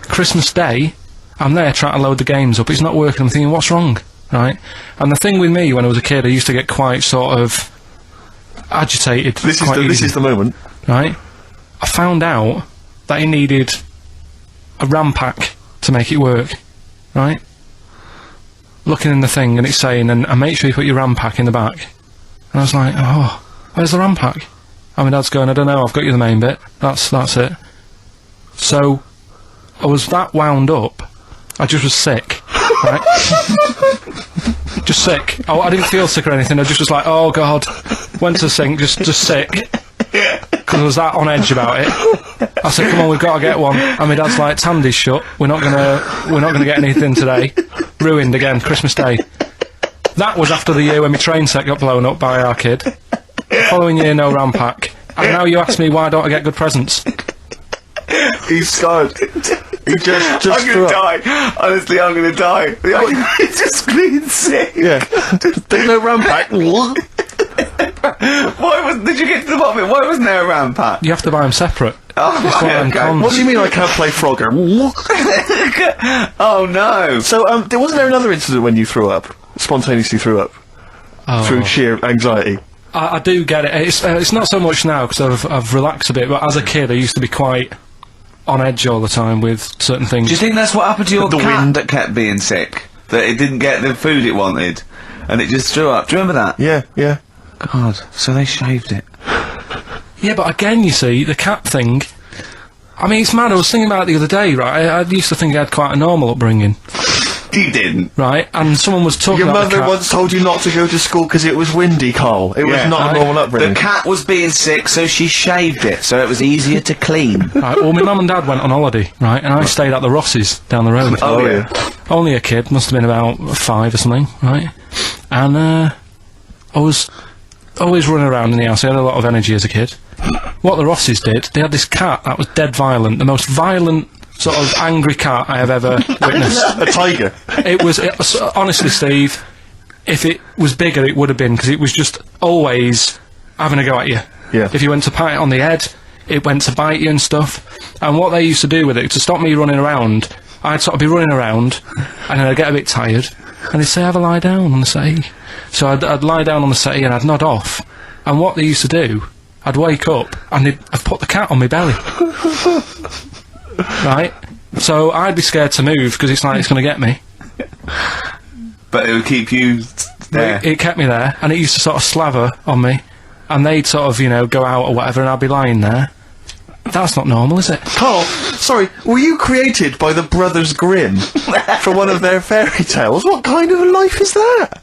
A: Christmas Day, I'm there trying to load the games up, it's not working, I'm thinking, what's wrong, right? And the thing with me, when I was a kid, I used to get quite sort of agitated.
E: This is the moment.
A: Right? I found out that he needed a RAM pack to make it work, right? Looking in the thing, and it's saying, and make sure you put your RAM pack in the back. And I was like, oh, where's the RAM pack? And my dad's going, I don't know, I've got you the main bit. That's it. So, I was that wound up, I just was sick, right? Just sick. I didn't feel sick or anything, I just was like, oh god. Went to the sink, just sick. Because I was that on edge about it. I said, come on, we've got to get one. And my dad's like, Tandy's shut, we're not gonna get anything today. Ruined again, Christmas Day. That was after the year when my train set got blown up by our kid. Following year, no RAM pack. And now you ask me why don't I get good presents?
E: He's scarred. He just
D: I'm gonna die. Honestly, I'm gonna die. He's just being sick.
E: Yeah. There's no RAM pack. What?
D: Did you get to the bottom of it? Why wasn't there a RAM pack?
A: You have to buy them separate.
D: Oh,
A: It's one of them cons.
E: What do you mean I can't play Frogger?
D: Oh no.
E: So, wasn't there another incident when you threw up? Spontaneously threw up? Through sheer anxiety?
A: I do get it. It's not so much now, because I've relaxed a bit, but as a kid I used to be quite on edge all the time with certain things.
D: Do you think that's what happened to your
E: The
D: cat
E: wind.
D: that kept being sick? That it didn't get the food it wanted? And it just threw up? Do you remember that?
E: Yeah.
D: God, so they shaved it.
A: Yeah, but again, you see, the cat thing, I mean, it's mad. I was thinking about it the other day, right? I used to think I had quite a normal upbringing,
D: You didn't.
A: right? And someone was talking
E: Your
A: about the
E: mother
A: cat.
E: once told you not to go to school because it was windy, Carl. It was not a normal upbringing.
D: The cat was being sick, so she shaved it, so it was easier to clean.
A: Right, well, my mum and dad went on holiday, right? And I stayed at the Rosses down the road.
E: Oh, yeah.
A: Only a kid, must have been about 5 or something, right? And I was always running around in the house. I had a lot of energy as a kid. What the Rosses did, they had this cat that was dead violent, the most violent sort of angry cat I have ever witnessed.
E: A tiger.
A: It was honestly, Steve, if it was bigger it would have been, because it was just always having a go at you.
E: Yeah.
A: If you went to pat it on the head, it went to bite you and stuff. And what they used to do with it, to stop me running around, I'd sort of be running around, and then I'd get a bit tired, and they'd say, have a lie down on the settee. So I'd lie down on the settee and I'd nod off. And what they used to do, I'd wake up and I'd put the cat on my belly. Right? So I'd be scared to move because it's like it's going to get me.
D: But it would keep you there.
A: It kept me there, and it used to sort of slaver on me, and they'd sort of, you know, go out or whatever, and I'd be lying there. That's not normal, is it?
E: Carl, sorry, were you created by the Brothers Grimm for one of their fairy tales? What kind of a life is that?